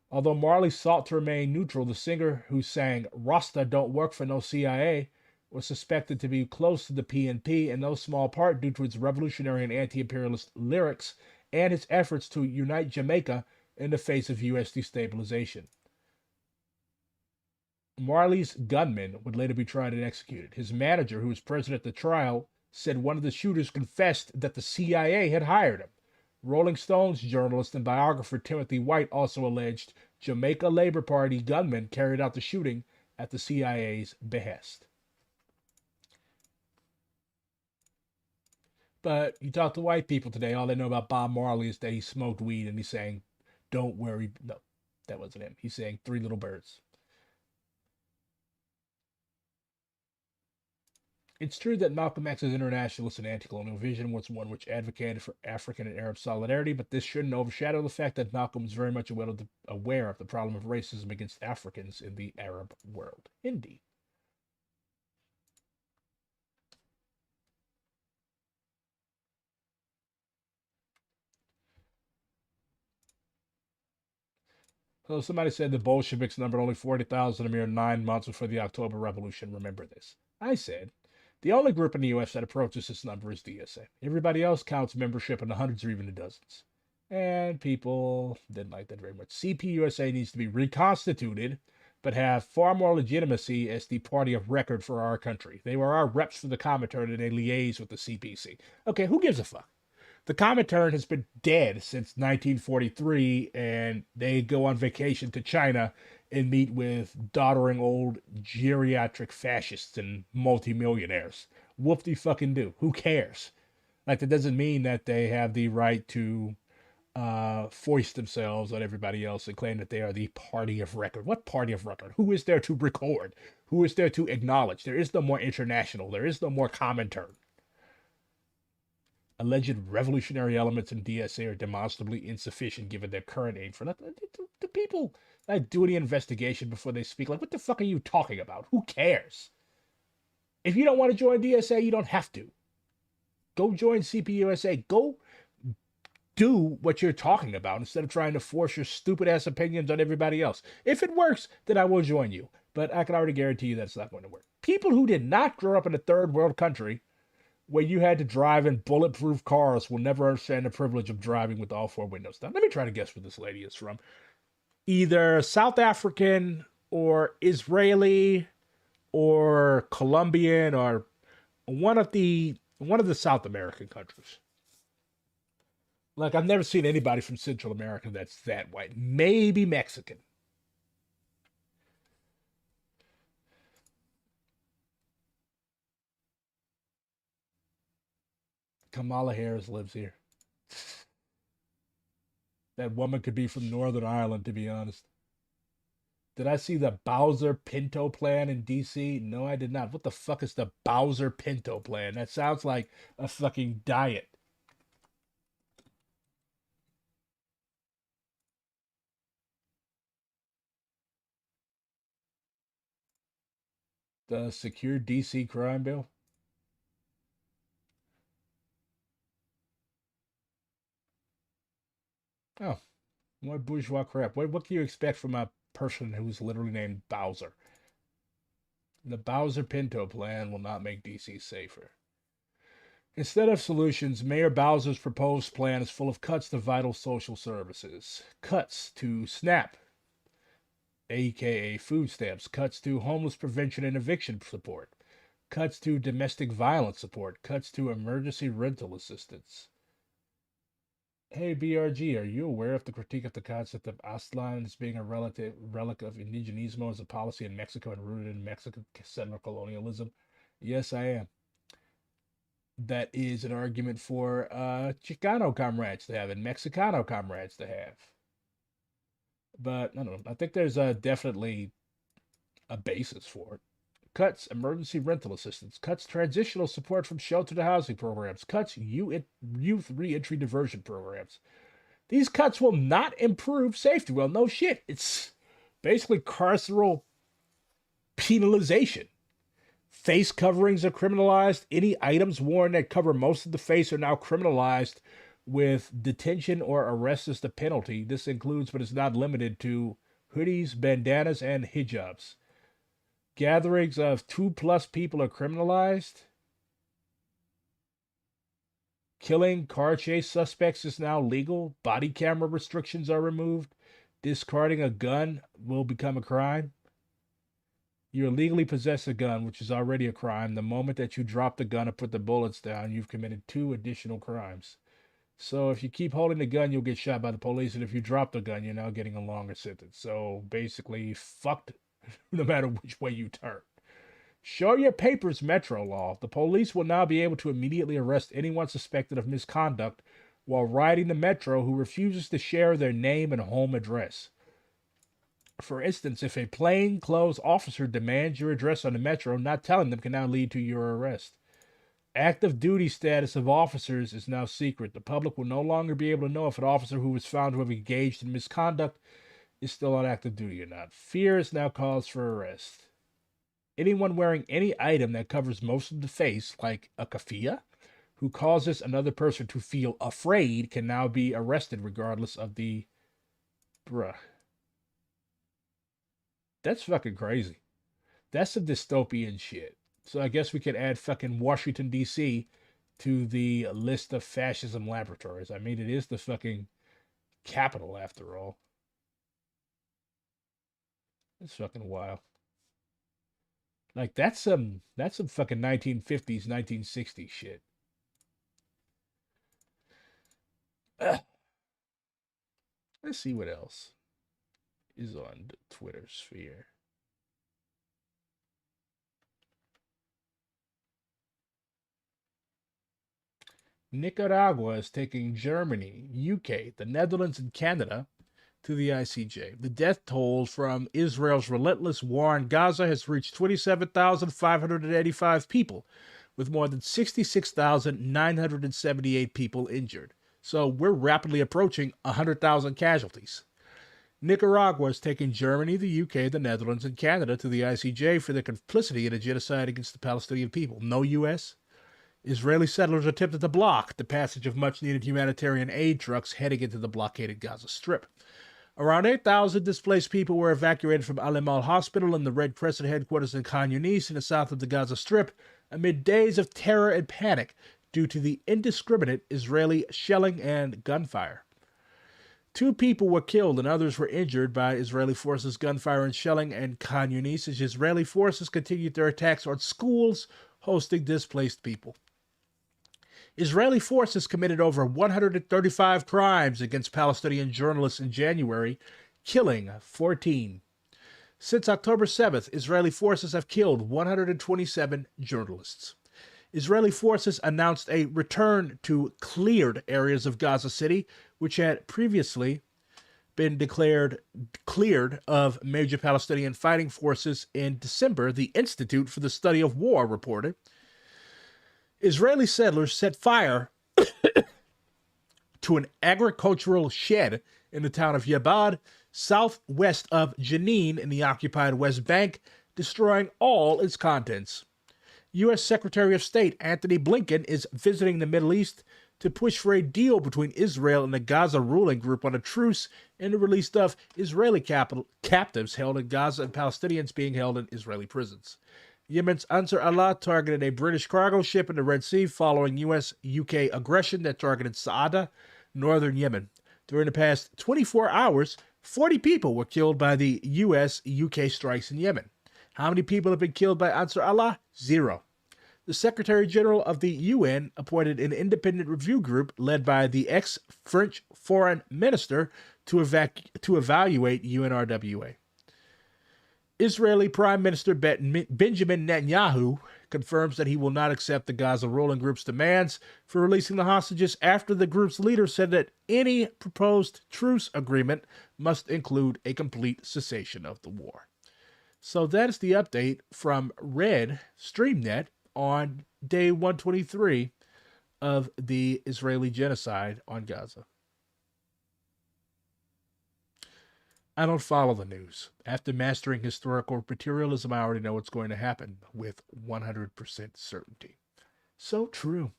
Although Marley sought to remain neutral, the singer who sang "Rasta Don't Work for No CIA" was suspected to be close to the PNP, in no small part due to its revolutionary and anti-imperialist lyrics and his efforts to unite Jamaica in the face of U.S. destabilization. Marley's gunman would later be tried and executed. His manager, who was present at the trial, said one of the shooters confessed that the CIA had hired him. Rolling Stones journalist and biographer Timothy White also alleged Jamaica Labor Party gunmen carried out the shooting at the CIA's behest. But you talk to white people today, all they know about Bob Marley is that he smoked weed and he's saying, "Don't worry." No, that wasn't him. He's saying "Three Little Birds." It's true that Malcolm X's internationalist and anti-colonial vision was one which advocated for African and Arab solidarity, but this shouldn't overshadow the fact that Malcolm was very much aware of the problem of racism against Africans in the Arab world. Indeed. So somebody said the Bolsheviks numbered only 40,000 a mere 9 months before the October Revolution. Remember this. I said, the only group in the U.S. that approaches this number is DSA. Everybody else counts membership in the hundreds or even the dozens. And people didn't like that very much. CPUSA needs to be reconstituted, but have far more legitimacy as the party of record for our country. They were our reps for the Comintern and they liaise with the CPC. Okay, who gives a fuck? The Comintern has been dead since 1943, and they go on vacation to China and meet with doddering old geriatric fascists and multimillionaires. Whoop-de-fucking-do. Who cares? Like, that doesn't mean that they have the right to foist themselves on everybody else and claim that they are the party of record. What party of record? Who is there to record? Who is there to acknowledge? There is no more international. There is no more Comintern. Alleged revolutionary elements in DSA are demonstrably insufficient given their current aim for that. The people like do the investigation before they speak. Like, what the fuck are you talking about? Who cares? If you don't want to join DSA, you don't have to. Go join CPUSA. Go do what you're talking about instead of trying to force your stupid ass opinions on everybody else. If it works, then I will join you. But I can already guarantee you that it's not going to work. People who did not grow up in a third world country where you had to drive in bulletproof cars will never understand the privilege of driving with all four windows down. Let me try to guess where this lady is from. Either South African or Israeli or Colombian or one of the South American countries. Like, I've never seen anybody from Central America that's that white. Maybe Mexican. Kamala Harris lives here. That woman could be from Northern Ireland, to be honest. Did I see the Bowser Pinto plan in DC? No, I did not. What the fuck is the Bowser Pinto plan? That sounds like a fucking diet. The Secure DC Crime Bill? Oh, more bourgeois crap. What can you expect from a person who's literally named Bowser. The Bowser Pinto plan will not make DC safer. Instead of solutions, Mayor Bowser's proposed plan is full of cuts to vital social services. Cuts to SNAP, aka food stamps. Cuts to homeless prevention and eviction support. Cuts to domestic violence support. Cuts to emergency rental assistance. Hey BRG, are you aware of the critique of the concept of Aztlan as being a relic of indigenismo as a policy in Mexico and rooted in Mexican settler colonialism? Yes, I am. That is an argument for Chicano comrades to have and Mexicano comrades to have. But I don't know. I think there's definitely a basis for it. Cuts emergency rental assistance. Cuts transitional support from shelter to housing programs. Cuts youth reentry diversion programs. These cuts will not improve safety. Well, no shit. It's basically carceral penalization. Face coverings are criminalized. Any items worn that cover most of the face are now criminalized with detention or arrest as the penalty. This includes, but is not limited to, hoodies, bandanas, and hijabs. Gatherings of 2+ people are criminalized. Killing car chase suspects is now legal. Body camera restrictions are removed. Discarding a gun will become a crime. You illegally possess a gun, which is already a crime. The moment that you drop the gun or put the bullets down, you've committed 2 additional crimes. So if you keep holding the gun, you'll get shot by the police. And if you drop the gun, you're now getting a longer sentence. So basically, fucked no matter which way you turn. Show your papers, Metro law. The police will now be able to immediately arrest anyone suspected of misconduct while riding the Metro who refuses to share their name and home address. For instance, if a plainclothes officer demands your address on the Metro, not telling them can now lead to your arrest. Active duty status of officers is now secret. The public will no longer be able to know if an officer who was found to have engaged in misconduct is still on active duty or not. Fear is now cause for arrest. Anyone wearing any item that covers most of the face, like a keffiyeh, who causes another person to feel afraid, can now be arrested regardless of the... Bruh. That's fucking crazy. That's some dystopian shit. So I guess we could add fucking Washington, D.C. to the list of fascism laboratories. I mean, it is the fucking capital after all. It's fucking wild. Like, that's some fucking 1950s, 1960s shit. Let's see what else is on the Twitter sphere. Nicaragua is taking Germany, UK, the Netherlands, and Canada to the ICJ. The death toll from Israel's relentless war on Gaza has reached 27,585 people, with more than 66,978 people injured. So we're rapidly approaching 100,000 casualties. Nicaragua is taking Germany, the UK, the Netherlands, and Canada to the ICJ for their complicity in a genocide against the Palestinian people. No U.S. Israeli settlers attempted to block the passage of much-needed humanitarian aid trucks heading into the blockaded Gaza Strip. Around 8,000 displaced people were evacuated from Al-Amal Hospital and the Red Crescent headquarters in Khan Yunis in the south of the Gaza Strip amid days of terror and panic due to the indiscriminate Israeli shelling and gunfire. 2 people were killed and others were injured by Israeli forces' gunfire and shelling in Khan Yunis as Israeli forces continued their attacks on schools hosting displaced people. Israeli forces committed over 135 crimes against Palestinian journalists in January, killing 14. Since October 7th, Israeli forces have killed 127 journalists. Israeli forces announced a return to cleared areas of Gaza City, which had previously been declared cleared of major Palestinian fighting forces in December, the Institute for the Study of War reported. Israeli settlers set fire to an agricultural shed in the town of Yabad, southwest of Jenin in the occupied West Bank, destroying all its contents. U.S. Secretary of State Antony Blinken is visiting the Middle East to push for a deal between Israel and the Gaza ruling group on a truce and the release of Israeli captives held in Gaza and Palestinians being held in Israeli prisons. Yemen's Ansar Allah targeted a British cargo ship in the Red Sea following U.S.-UK aggression that targeted Sa'ada, northern Yemen. During the past 24 hours, 40 people were killed by the U.S.-UK strikes in Yemen. How many people have been killed by Ansar Allah? 0. The Secretary General of the UN appointed an independent review group led by the ex-French foreign minister to evaluate UNRWA. Israeli Prime Minister Benjamin Netanyahu confirms that he will not accept the Gaza ruling group's demands for releasing the hostages after the group's leader said that any proposed truce agreement must include a complete cessation of the war. So that is the update from Red StreamNet on day 123 of the Israeli genocide on Gaza. I don't follow the news. After mastering historical materialism, I already know what's going to happen with 100% certainty. So true.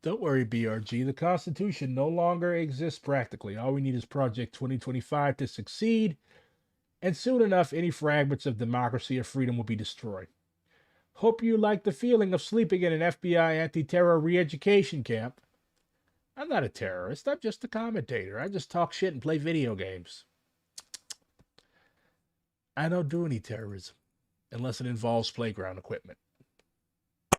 Don't worry, BRG. The Constitution no longer exists practically. All we need is Project 2025 to succeed, and soon enough, any fragments of democracy or freedom will be destroyed. Hope you like the feeling of sleeping in an FBI anti-terror re-education camp. I'm not a terrorist. I'm just a commentator. I just talk shit and play video games. I don't do any terrorism unless it involves playground equipment.